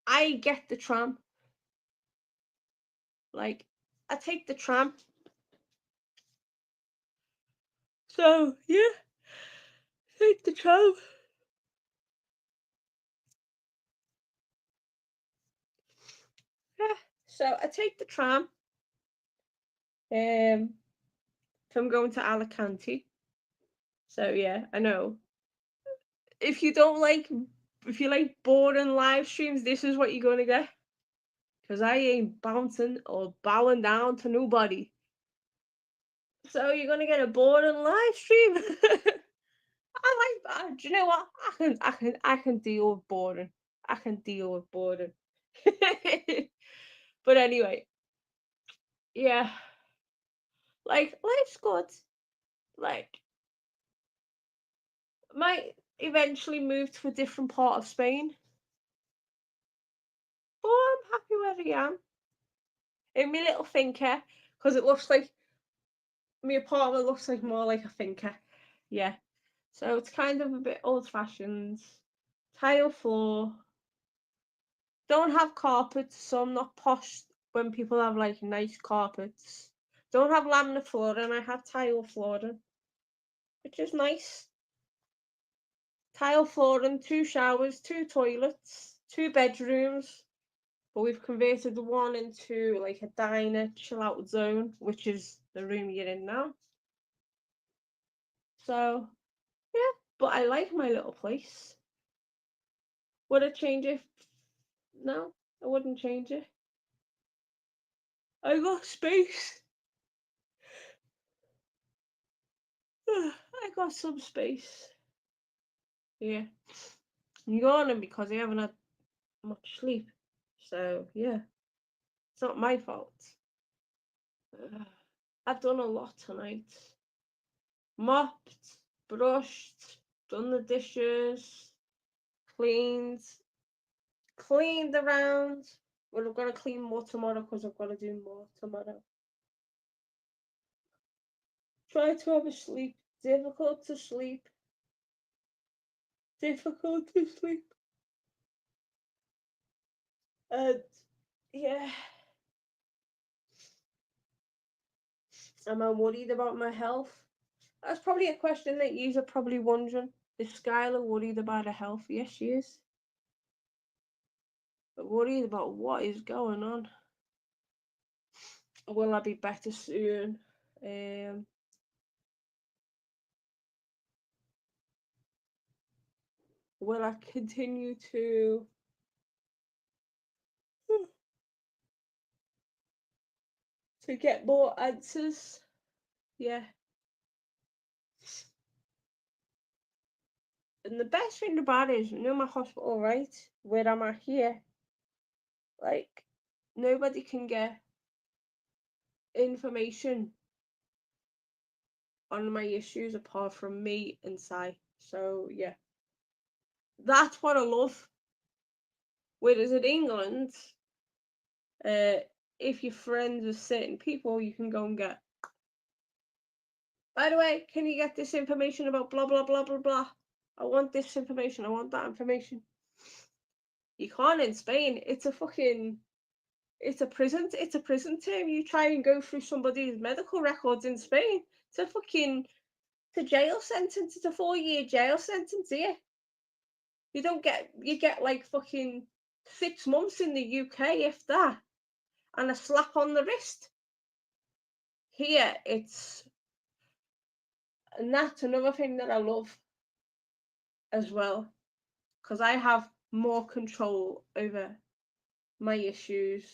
I get the tram. Like, I take the tram. So, yeah, take the tram. So I take the tram. If I'm going to Alicante. So yeah, I know. If you don't like, if you like boring live streams, this is what you're gonna get. Cause I ain't bouncing or bowing down to nobody. So you're gonna get a boring live stream. I like that. Do you know what? I can deal with boredom. I can deal with boredom. But anyway, yeah. Like life's good. Like might eventually move to a different part of Spain. But I'm happy where I am. In my little finca, because it looks like my apartment looks like more like a finca. Yeah. So it's kind of a bit old fashioned. Tile floor. Don't have carpets, so I'm not posh when people have like nice carpets. Don't have laminate flooring, I have tile flooring, which is nice. Tile flooring, 2 showers, 2 toilets, 2 bedrooms, but we've converted the one into like a diner, chill out zone, which is the room you're in now. So, yeah, but I like my little place. Would I change it? No, I wouldn't change it. I got space. I got some space. Yeah. I'm yawning because I haven't had much sleep. So, yeah, it's not my fault. I've done a lot tonight. Mopped, brushed, done the dishes, cleaned, cleaned around. Well, I'm gonna clean more tomorrow because I've got to do more tomorrow. Try to have a sleep. Difficult to sleep. Difficult to sleep. And yeah. Am I worried about my health? That's probably a question that you are probably wondering. Is Skylar worried about her health? Yes, she is. But worried about what is going on. Will I be better soon? Will I continue to get more answers? Yeah. And the best thing about it is, you know, my hospital, right? Where I'm at here, like, nobody can get information on my issues apart from me and Sai. So, yeah. That's what I love. Whereas in England, if you're friends with certain people, you can go and get. By the way, can you get this information about blah blah blah blah blah? I want this information. I want that information. You can't in Spain. It's a fucking. It's a prison. It's a prison term. You try and go through somebody's medical records in Spain. It's a fucking. It's a jail sentence. It's a 4-year jail sentence here. You don't get. You get like fucking 6 months in the UK, if that, and a slap on the wrist. Here, it's. And that's another thing that I love as well, because I have more control over my issues,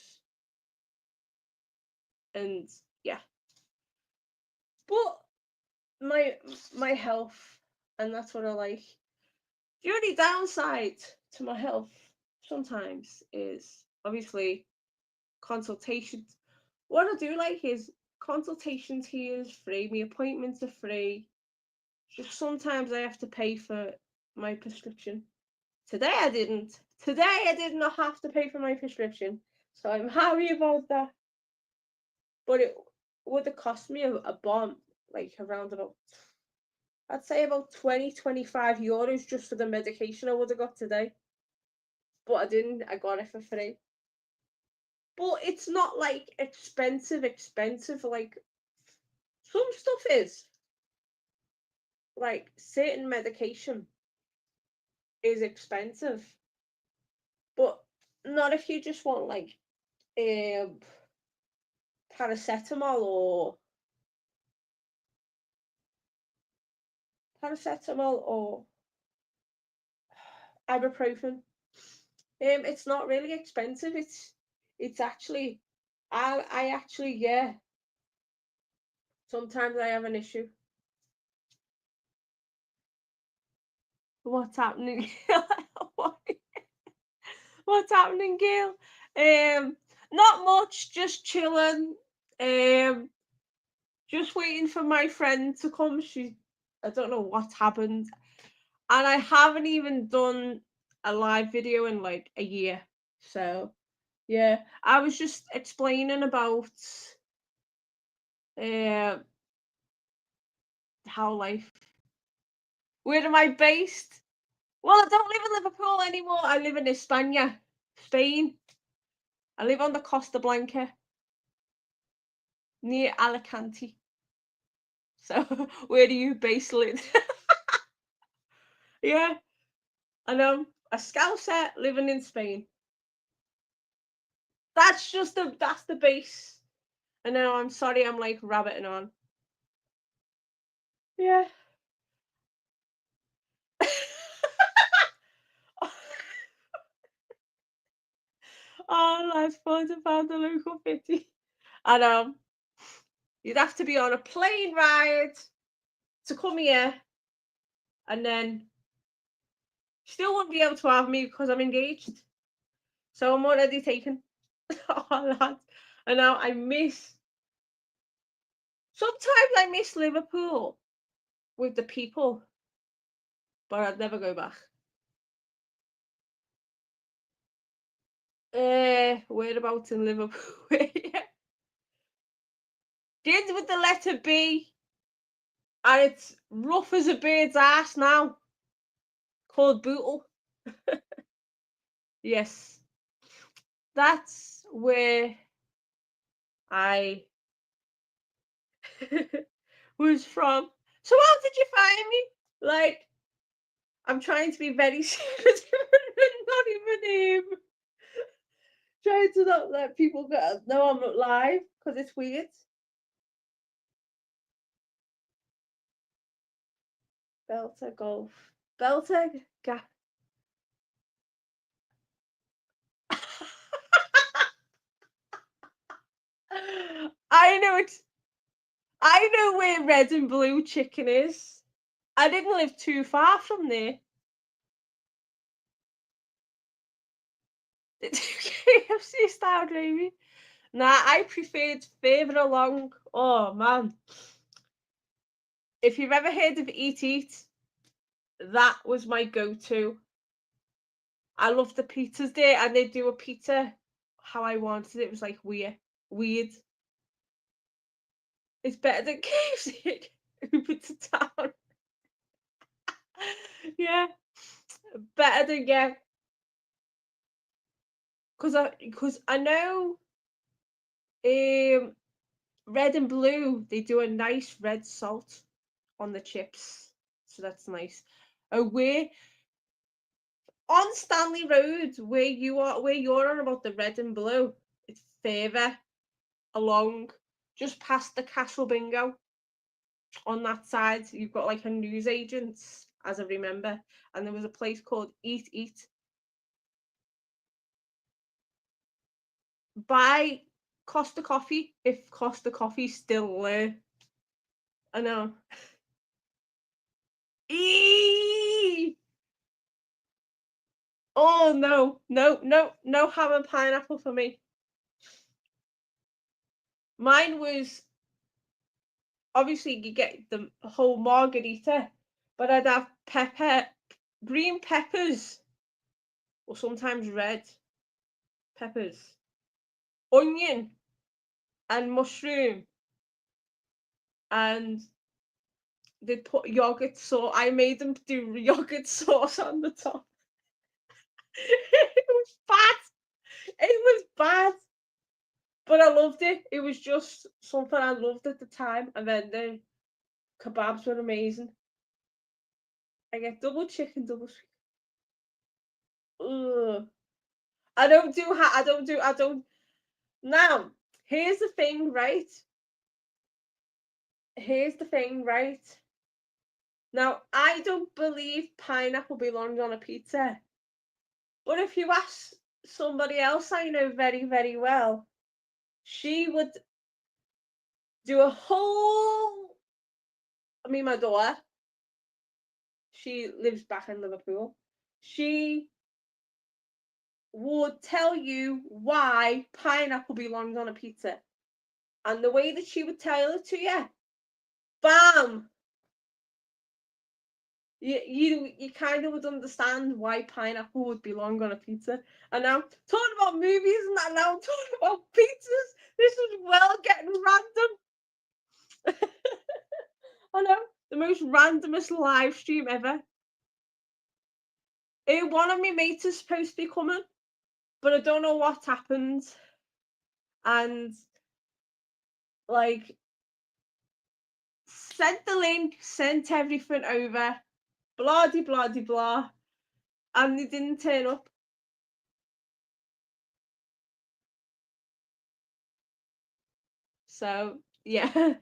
and yeah. But my health, and that's what I like. The only downside to my health sometimes is obviously consultations. What I do like is consultations here is free, my appointments are free. Just sometimes I have to pay for my prescription. Today I didn't. Today I did not have to pay for my prescription, so I'm happy about that. But it would have cost me a bomb, like around about, I'd say about 20-25 euros just for the medication I would have got today. But I didn't. I got it for free. But it's not like expensive. Like some stuff is. Like certain medication is expensive, but not if you just want like um, paracetamol or ibuprofen. It's not really expensive. It's actually, I actually, yeah. Sometimes I have an issue. What's happening? What's happening, Gail? Not much. Just chilling. Um, just waiting for my friend to come. I don't know what's happened, and I haven't even done a live video in like a year. So yeah, I was just explaining about uh how life. Where am I based? Well, I don't live in Liverpool anymore. I live in España, Spain. I live on the Costa Blanca, near Alicante. So, where do you base live? Yeah, I know. A Scouser living in Spain. That's the base. I know. I'm sorry. I'm like rabbiting on. Yeah. Oh, that's fun to find the local fitty. And you'd have to be on a plane ride to come here, and then still wouldn't be able to have me because I'm engaged. So I'm already taken. Oh, lad. And now I miss. Sometimes I miss Liverpool with the people, but I'd never go back. Whereabouts in Liverpool? Yeah. Begins with the letter B, and it's rough as a bird's ass now. Called Bootle. Yes, that's where I was from. So how did you find me? Like, I'm trying to be very secretive and not even trying to not let people know I'm not live because it's weird. Belter golf. Belter gap. I know it's. I know where Red and Blue Chicken is. I didn't live too far from there. The KFC style gravy. Nah, I preferred further along. Oh man. If you've ever heard of Eat Eat, that was my go-to. I love the pizzas there, and they do a pizza how I wanted it. It was like weird. It's better than KFC. Uber to town. Yeah, better than yeah. Because I know Red and Blue, they do a nice red salt on the chips, so that's nice. Oh, where on Stanley Road, where you're on about the Red and Blue, it's further along, just past the Castle Bingo. On that side, you've got like a newsagents, as I remember, and there was a place called Eat Eat by Costa Coffee, if Costa Coffee's still there. I know. Eee! Oh no ham and pineapple for me. Mine was obviously you get the whole margarita, but I'd have green peppers, or sometimes red peppers, onion, and mushroom, and they'd put yogurt sauce. I made them do yogurt sauce on the top. It was bad. It was bad. But I loved it. It was just something I loved at the time. And then the kebabs were amazing. I get double chicken, double sweet. Ugh. I don't do Now, here's the thing, right? Now, I don't believe pineapple belongs on a pizza. But if you ask somebody else I know very, very well, she would do a whole. I mean, my daughter, she lives back in Liverpool. She would tell you why pineapple belongs on a pizza. And the way that she would tell it to you, bam! You kind of would understand why pineapple would belong on a pizza. And now talking about movies and that, now I'm talking about pizzas. This is well getting random. I know, the most randomest live stream ever. One of my mates is supposed to be coming, but I don't know what happened. And like, sent the link, sent everything over, blah de blah de blah, and they didn't turn up. So yeah.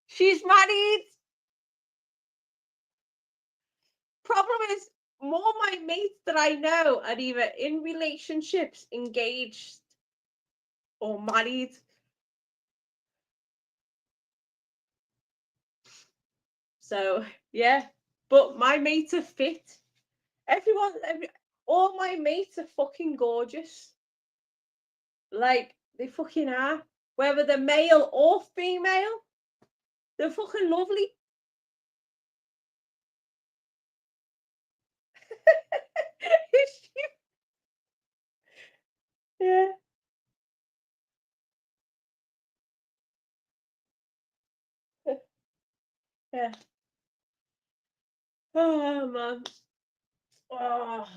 She's married. Problem is, more my mates that I know are either in relationships, engaged, or married. So yeah, but my mates are fit. All my mates are fucking gorgeous. Like, they fucking are. Whether they're male or female, they're fucking lovely. Yeah. Yeah. Oh man. Oh.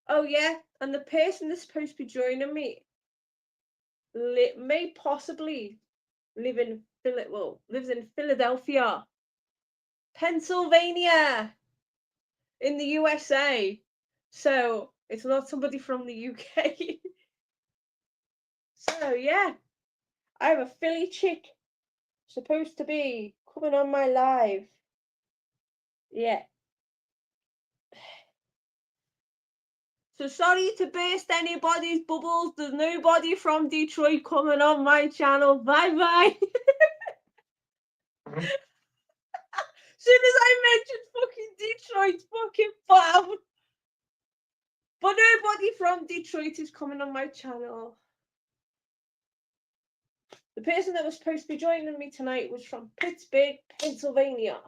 Oh yeah. And the person that's supposed to be joining me may possibly lives in Philadelphia, Pennsylvania, in the USA. So it's not somebody from the UK. So yeah, I have a Philly chick supposed to be coming on my live. Yeah. So sorry to burst anybody's bubbles. There's nobody from Detroit coming on my channel. Bye bye. Soon as I mentioned fucking Detroit, fucking bam. But nobody from Detroit is coming on my channel. The person that was supposed to be joining me tonight was from Pittsburgh, Pennsylvania.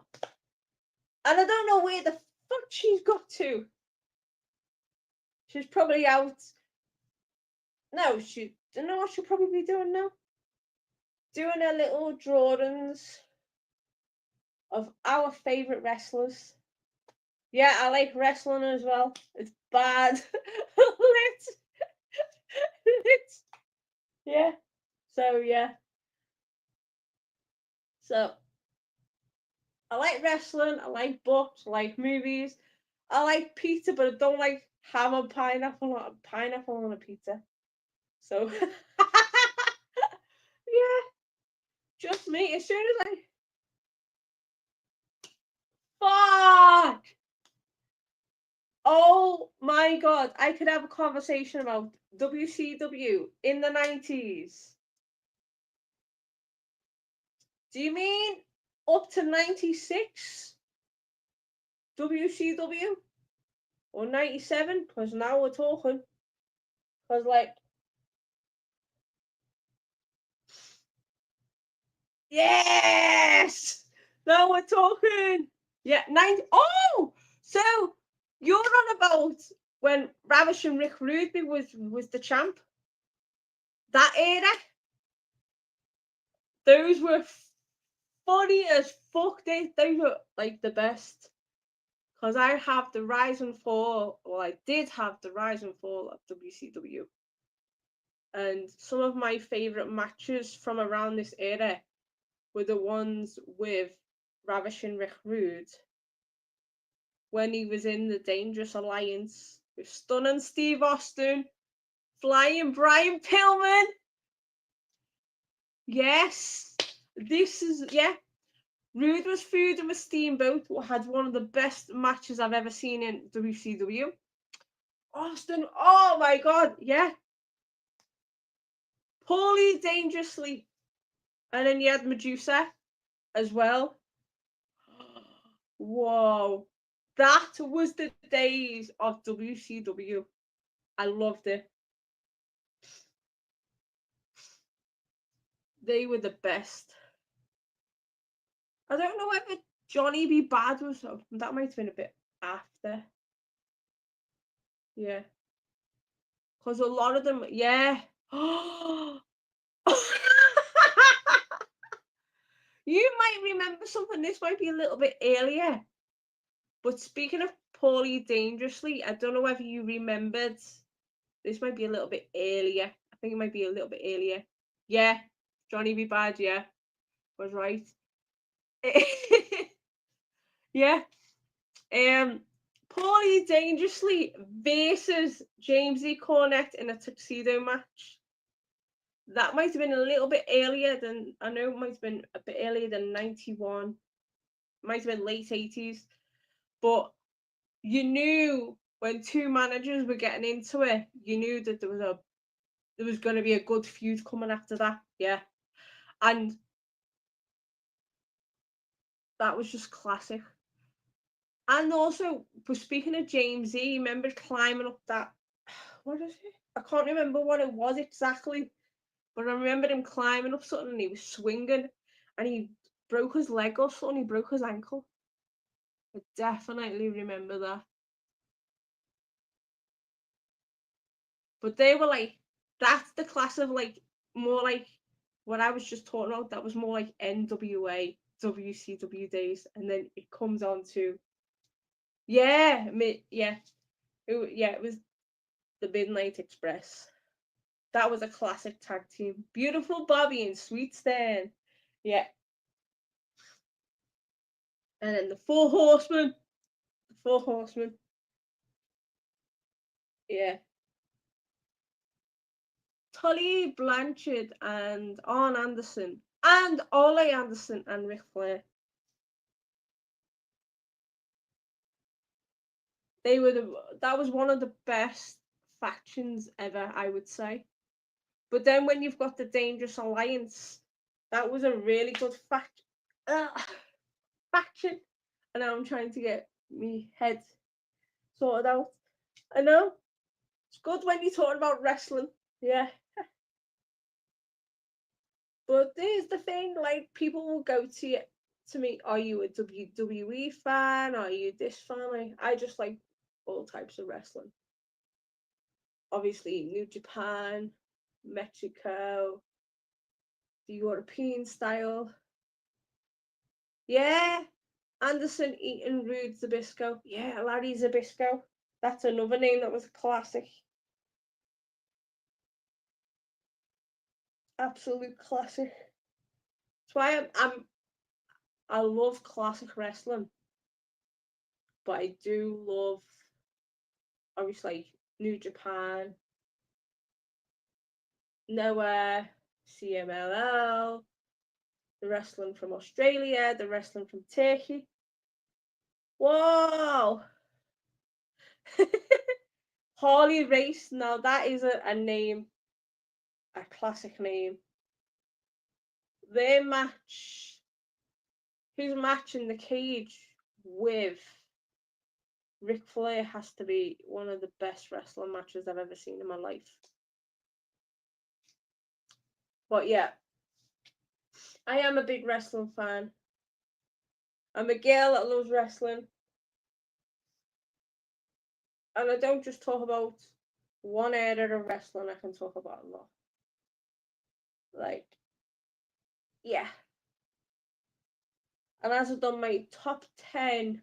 And I don't know where the fuck she's got to. She's probably out. No, I don't know what she'll probably be doing now. Doing her little drawings of our favourite wrestlers. Yeah, I like wrestling as well. It's bad. Lit. Yeah. So yeah. So I like wrestling, I like books, I like movies, I like pizza, but I don't like ham and pineapple on a pizza. So yeah, just me. As soon as fuck. Oh my god, I could have a conversation about WCW in the 90s. Do you mean up to 96 WCW? Or 97? Because now we're talking. Because, like, yes! Now we're talking. Yeah, 90. Oh! So, you're on about when Ravishing Rick Rude was the champ? That era? Those were funny as fuck. They were, like, the best. Because I have the rise and fall, well, I did have the rise and fall of WCW. And some of my favourite matches from around this era were the ones with Ravishing Rick Rude when he was in the Dangerous Alliance with stunning Steve Austin, flying Brian Pillman. Yes, this is, yeah. Rude was feuding with Steamboat, who had one of the best matches I've ever seen in WCW. Austin, oh my god, yeah. Paulie dangerously. And then you had Medusa as well. Whoa. That was the days of WCW. I loved it. They were the best. I don't know whether Johnny B. Bad was, that might have been a bit after. Yeah. Because a lot of them, yeah. You might remember something, this might be a little bit earlier. But speaking of Paulie dangerously, I don't know whether you remembered. This might be a little bit earlier. I think it might be a little bit earlier. Yeah, Johnny B. Bad, yeah, was right. Yeah. Paulie dangerously versus James E. Cornette in a tuxedo match. That might have been a little bit earlier than, I know it might have been a bit earlier than 91. Might have been late 80s. But you knew when two managers were getting into it, you knew that there was going to be a good feud coming after that. Yeah. And that was just classic. And also, but speaking of James E, remember climbing up that, what is it? I can't remember what it was exactly, but I remember him climbing up something and he was swinging and he broke his leg or something, he broke his ankle. I definitely remember that. But they were like, that's the class of like, more like what I was just talking about, that was more like NWA, WCW days. And then it comes on to, yeah, yeah. It was the Midnight Express. That was a classic tag team. Beautiful Bobby and Sweet Stan. Yeah. And then the Four Horsemen. The Four Horsemen. Yeah. Tully Blanchard and Arn Anderson. And Ole Anderson and Ric Flair. That was one of the best factions ever, I would say. But then when you've got the Dangerous Alliance, that was a really good faction. And now I'm trying to get me head sorted out. I know. It's good when you're talking about wrestling. Yeah. But there's the thing, like, people will go to me, are you a WWE fan? Are you this fan? I just like all types of wrestling. Obviously, New Japan, Mexico, the European style. Yeah. Anderson eating Rude Zbyszko. Yeah, Larry Zbyszko. That's another name that was a classic. Absolute classic. That's why I love classic wrestling. But I do love, obviously, New Japan, Noah, CMLL, the wrestling from Australia, the wrestling from Turkey. Whoa! Harley Race, now that is a name, a classic name. Their match, his match in the cage with Ric Flair has to be one of the best wrestling matches I've ever seen in my life. But yeah, I am a big wrestling fan. I'm a girl that loves wrestling. And I don't just talk about one area of wrestling, I can talk about a lot. Like, yeah. And as I've done my top 10,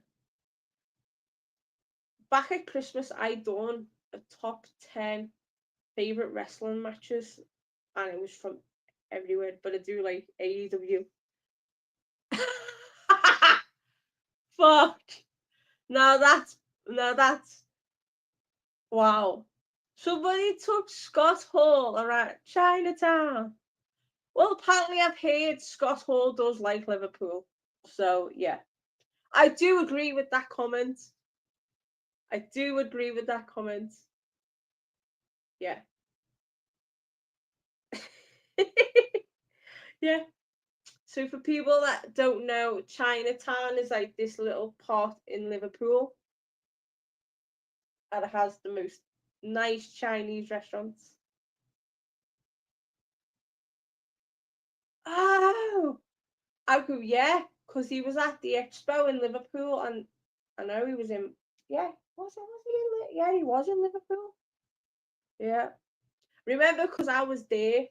back at Christmas, I done a top 10 favourite wrestling matches. And it was from everywhere, but I do like AEW. Fuck. Now that's Wow. Somebody took Scott Hall around Chinatown. Well, apparently I've heard Scott Hall does like Liverpool. So, yeah. I do agree with that comment. I do agree with that comment. Yeah. Yeah. So for people that don't know, Chinatown is like this little part in Liverpool and it has the most nice Chinese restaurants. Oh, I go, yeah, because he was at the expo in Liverpool and I know he was in, yeah, was he in, yeah, he was in Liverpool. Yeah. Remember, because I was there.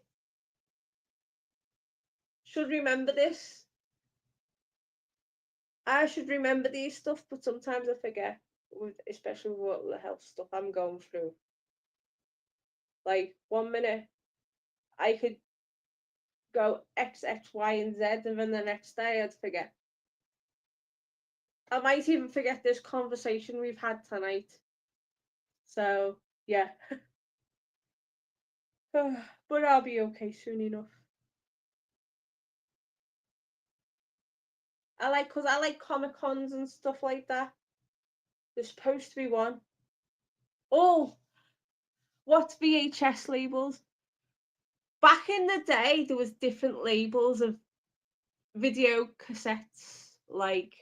Should remember this. I should remember these stuff, but sometimes I forget, especially with the health stuff I'm going through. Like 1 minute, I could go X, X, Y, and Z, and then the next day I'd forget. I might even forget this conversation we've had tonight. So, yeah. But I'll be okay soon enough. Because I like Comic Cons and stuff like that. There's supposed to be one. Oh, what's VHS labels? Back in the day, there was different labels of video cassettes, like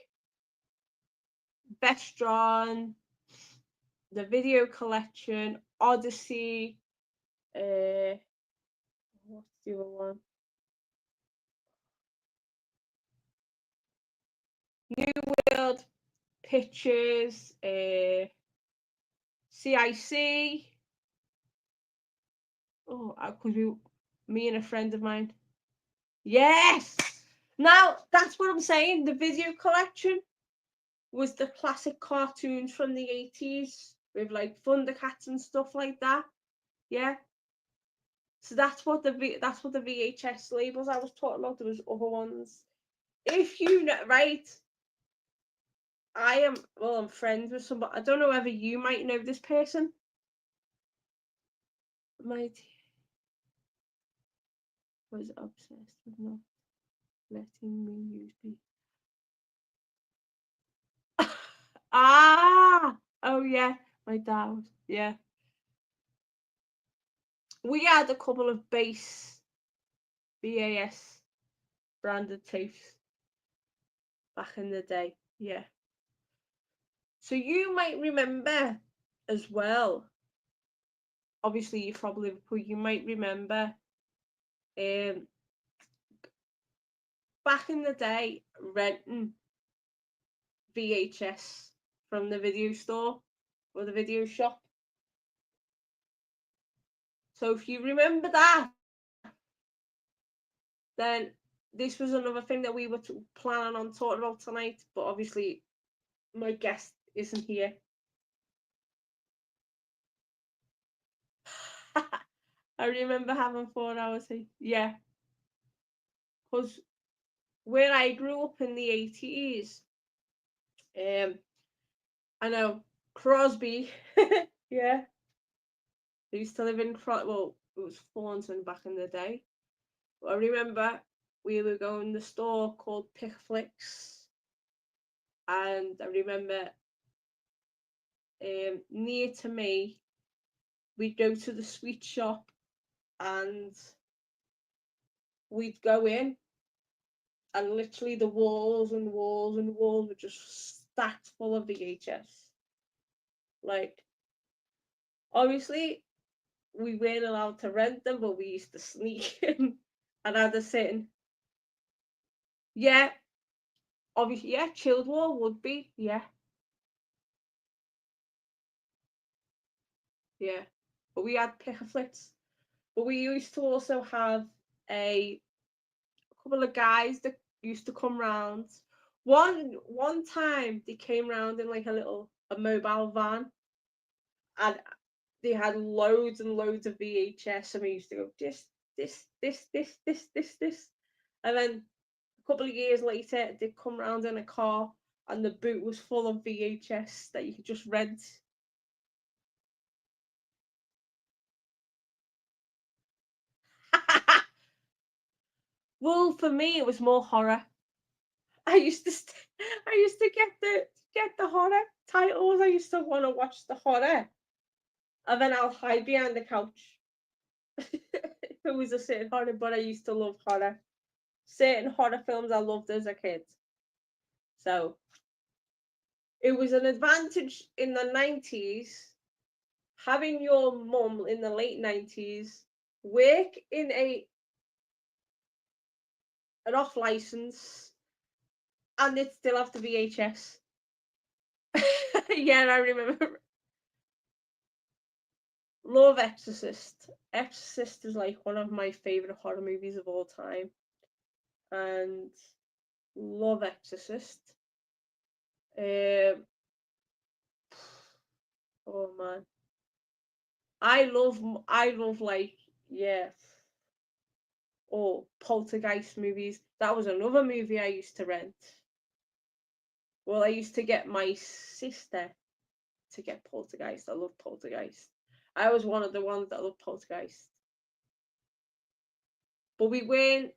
Vestron, the Video Collection, Odyssey. What's the other one? New World Pictures, CIC. Oh, I could be me and a friend of mine. Yes. Now that's what I'm saying. The Video Collection was the classic cartoons from the 80s with like Thundercats and stuff like that. Yeah. So that's what the VHS labels I was talking about. There was other ones. If you know, right? I'm friends with somebody. I don't know whether you might know this person. Might was obsessed with not letting me use me. Ah, oh yeah, my dad. Yeah, we had a couple of BAS branded tapes back in the day. Yeah. So you might remember as well. Obviously, you're from Liverpool. You might remember, um, back in the day, renting VHS from the video store or the video shop. So if you remember that, then this was another thing that we were planning on talking about tonight. But obviously, my guest isn't here. I remember having 4 hours. Yeah, because where I grew up in the 80s, I know Crosby. Yeah, I used to live in well, it was Thornton back in the day. But I remember we were going to the store called Pickflix, and I remember near to me, we'd go to the sweet shop and we'd go in, and literally the walls and walls and walls were just stacked full of VHS. Like, obviously, we weren't allowed to rent them, but we used to sneak in and have a sitting. Yeah, obviously, yeah, Chilled War would be, yeah, yeah. But we had Pickflix. But we used to also have a couple of guys that used to come round. One time they came round in like a mobile van, and they had loads and loads of VHS, and we used to go this, and then a couple of years later they come round in a car, and the boot was full of VHS that you could just rent. Well, for me, it was more horror. I used to I used to get the horror titles. I used to want to watch the horror, and then I'll hide behind the couch. If it was a certain horror, but I used to love horror. Certain horror films I loved as a kid. So it was an advantage in the 90s having your mum in the late 90s work in an off license and it still have the VHS. Yeah, I remember. Love Exorcist. Exorcist is like one of my favorite horror movies of all time, and love Exorcist. Um, oh man, I love like yeah. Oh, Poltergeist movies. That was another movie I used to rent. Well, I used to get my sister to get Poltergeist. I love Poltergeist. I was one of the ones that loved Poltergeist. But we weren't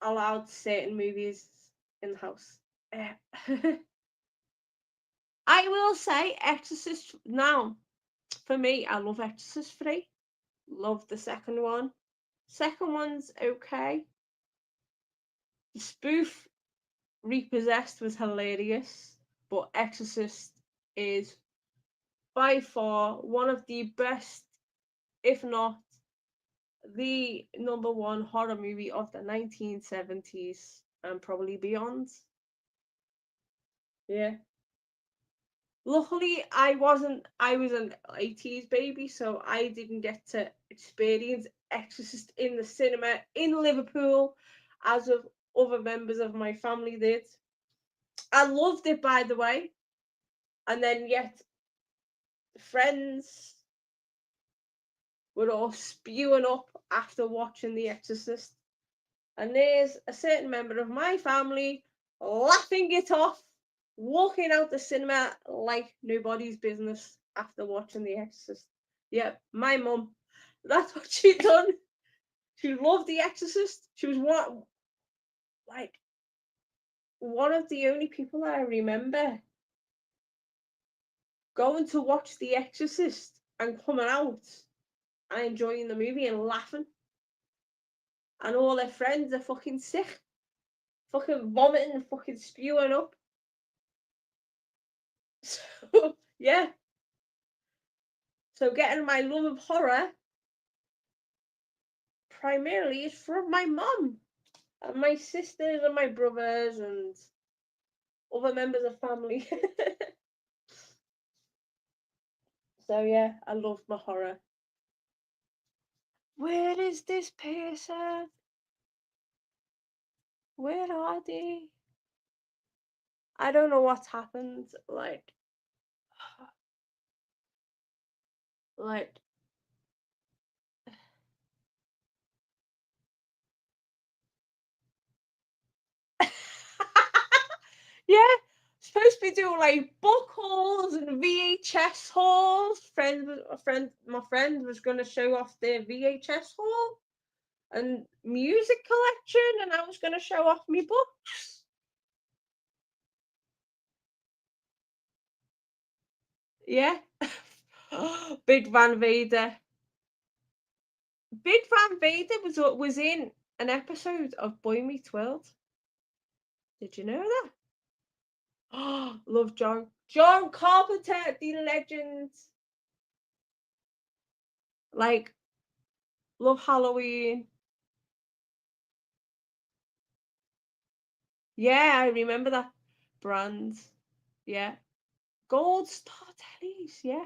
allowed certain movies in the house. Eh. I will say Exorcist now. For me, I love Exorcist 3. Love the second one. Second one's okay. The spoof Repossessed was hilarious, but Exorcist is by far one of the best, if not the number one horror movie of the 1970s and probably beyond. Yeah. Luckily, I was an 80s baby, so I didn't get to experience Exorcist in the cinema in Liverpool as of other members of my family did. I loved it, by the way, and then yet friends were all spewing up after watching The Exorcist. And there's a certain member of my family laughing it off, walking out the cinema like nobody's business after watching The Exorcist. Yeah, my mum. That's what she done. She loved The Exorcist. She was like one of the only people I remember going to watch The Exorcist and coming out and enjoying the movie and laughing. And all their friends are fucking sick, fucking vomiting and fucking spewing up. So yeah. So getting my love of horror primarily is from my mum and my sisters and my brothers and other members of family. So yeah, I love my horror. Where is this person? Where are they? I don't know what's happened. Like yeah, supposed to be doing like book hauls and VHS hauls. My friend was gonna show off their VHS haul and music collection, and I was gonna show off my books. Yeah. Big Van Vader. Big Van Vader was in an episode of Boy Meets World. Did you know that? Oh, love John Carpenter, the legend. Like, love Halloween. Yeah, I remember that brand. Yeah. Gold Star Tellies, yeah.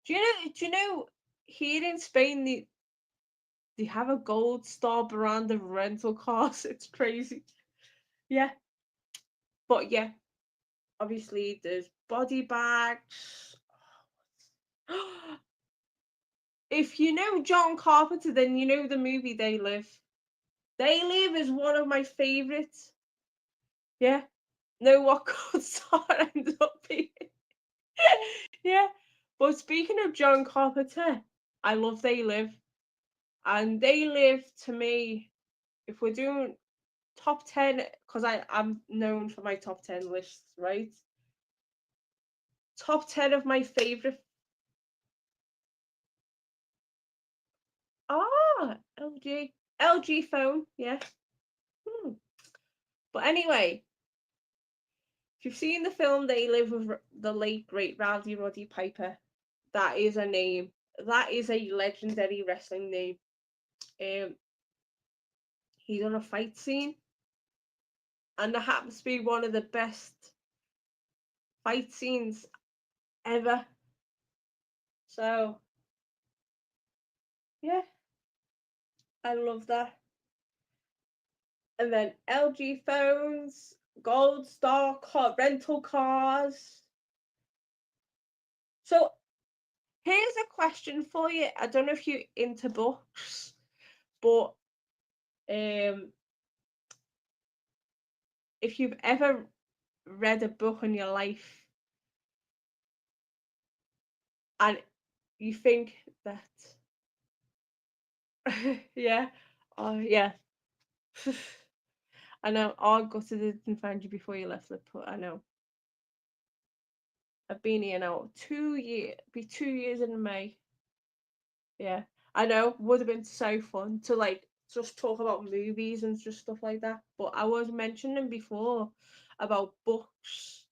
Do you know here in Spain they have a Gold Star brand of rental cars. It's crazy. Yeah. But yeah, obviously there's body bags. If you know John Carpenter, then you know the movie They Live. They Live is one of my favorites. Yeah. Know what Gold Star ends up being. Yeah. But speaking of John Carpenter, I love They Live. And They Live to me, if we're doing top 10, because I'm known for my top 10 lists, right? Top 10 of my favorite. Ah, LG phone, yeah. But anyway, if you've seen the film They Live with the late great Rowdy Roddy Piper, that is a name. That is a legendary wrestling name. Um, he's on a fight scene, and that happens to be one of the best fight scenes ever. So yeah, I love that. And then LG phones, Gold Star rental cars. So here's a question for you. I don't know if you're into books, but if you've ever read a book in your life and you think that yeah, oh yeah. I know. Oh, I gutted I didn't find you before you left Liverpool. I know. I've been here now 2 years. Be 2 years in May. Yeah, I know. Would have been so fun to like just talk about movies and just stuff like that. But I was mentioning before about books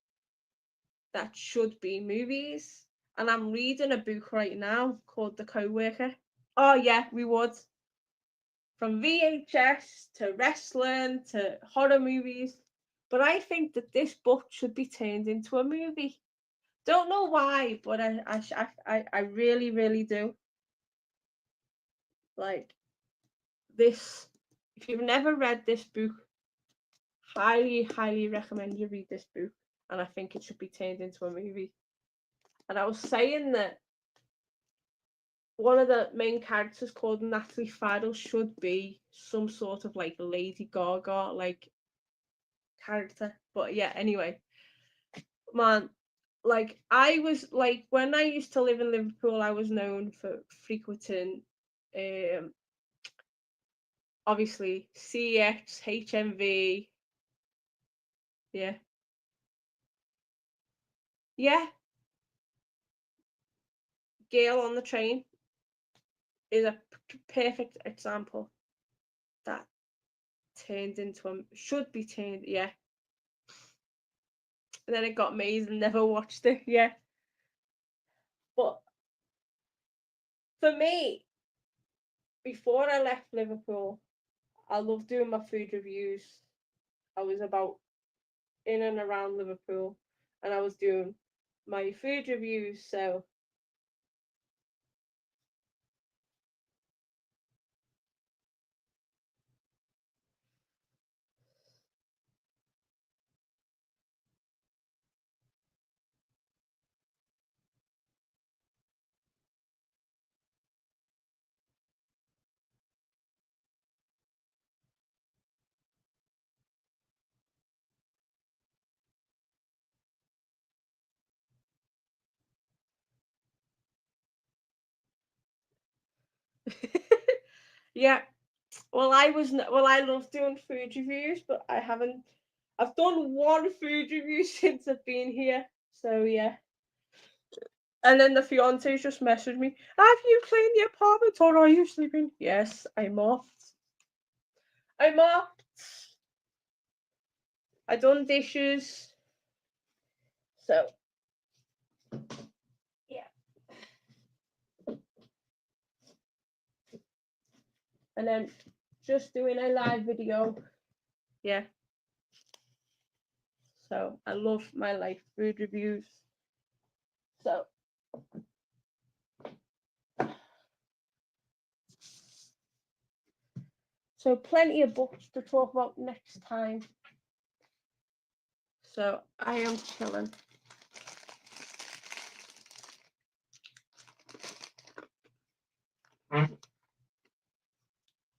that should be movies, and I'm reading a book right now called The Coworker. Oh yeah, we would. From VHS to wrestling to horror movies. But I think that this book should be turned into a movie. Don't know why, but I really, really do. Like this, if you've never read this book, highly, highly recommend you read this book. And I think it should be turned into a movie. And I was saying that one of the main characters called Natalie Farrell should be some sort of like Lady Gaga like character. But yeah, anyway, man, like I was like when I used to live in Liverpool, I was known for frequenting um obviously CX, HMV, yeah. Yeah, Gale on the Train is a perfect example that turned into a should be turned, yeah. And then it got made and never watched it, yeah. But for me, before I left Liverpool, I loved doing my food reviews. I was about in and around Liverpool and I was doing my food reviews. So yeah, well I love doing food reviews, but I've done one food review since I've been here. So yeah. And then the fiance just messaged me, have you cleaned the apartment or are you sleeping? Yes, I mopped. I mopped. I done dishes. So yeah. And then just doing a live video. Yeah. So I love my life food reviews. So plenty of books to talk about next time. So I am chilling.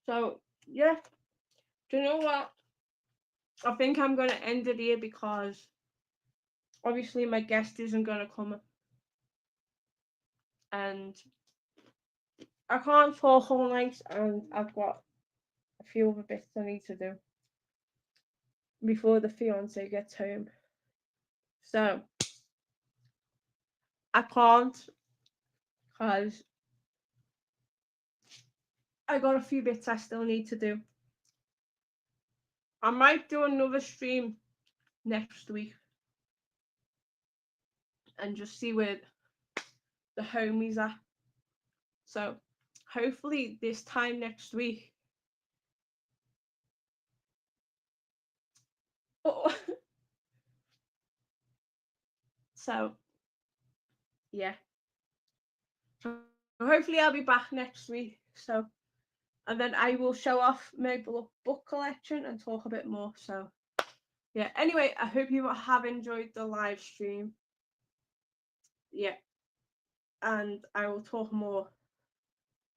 So yeah. Do you know what? I think I'm gonna end it here because obviously my guest isn't gonna come and I can't talk all night and I've got a few other bits I need to do. before the fiance gets home. So I can't, because I got a few bits I still need to do. I might do another stream next week and just see where the homies are. So hopefully this time next week. Oh. So yeah. So hopefully I'll be back next week. So, and then I will show off my book collection and talk a bit more. So yeah. Anyway, I hope you have enjoyed the live stream. Yeah. And I will talk more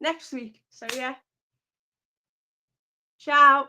next week. So yeah. Ciao.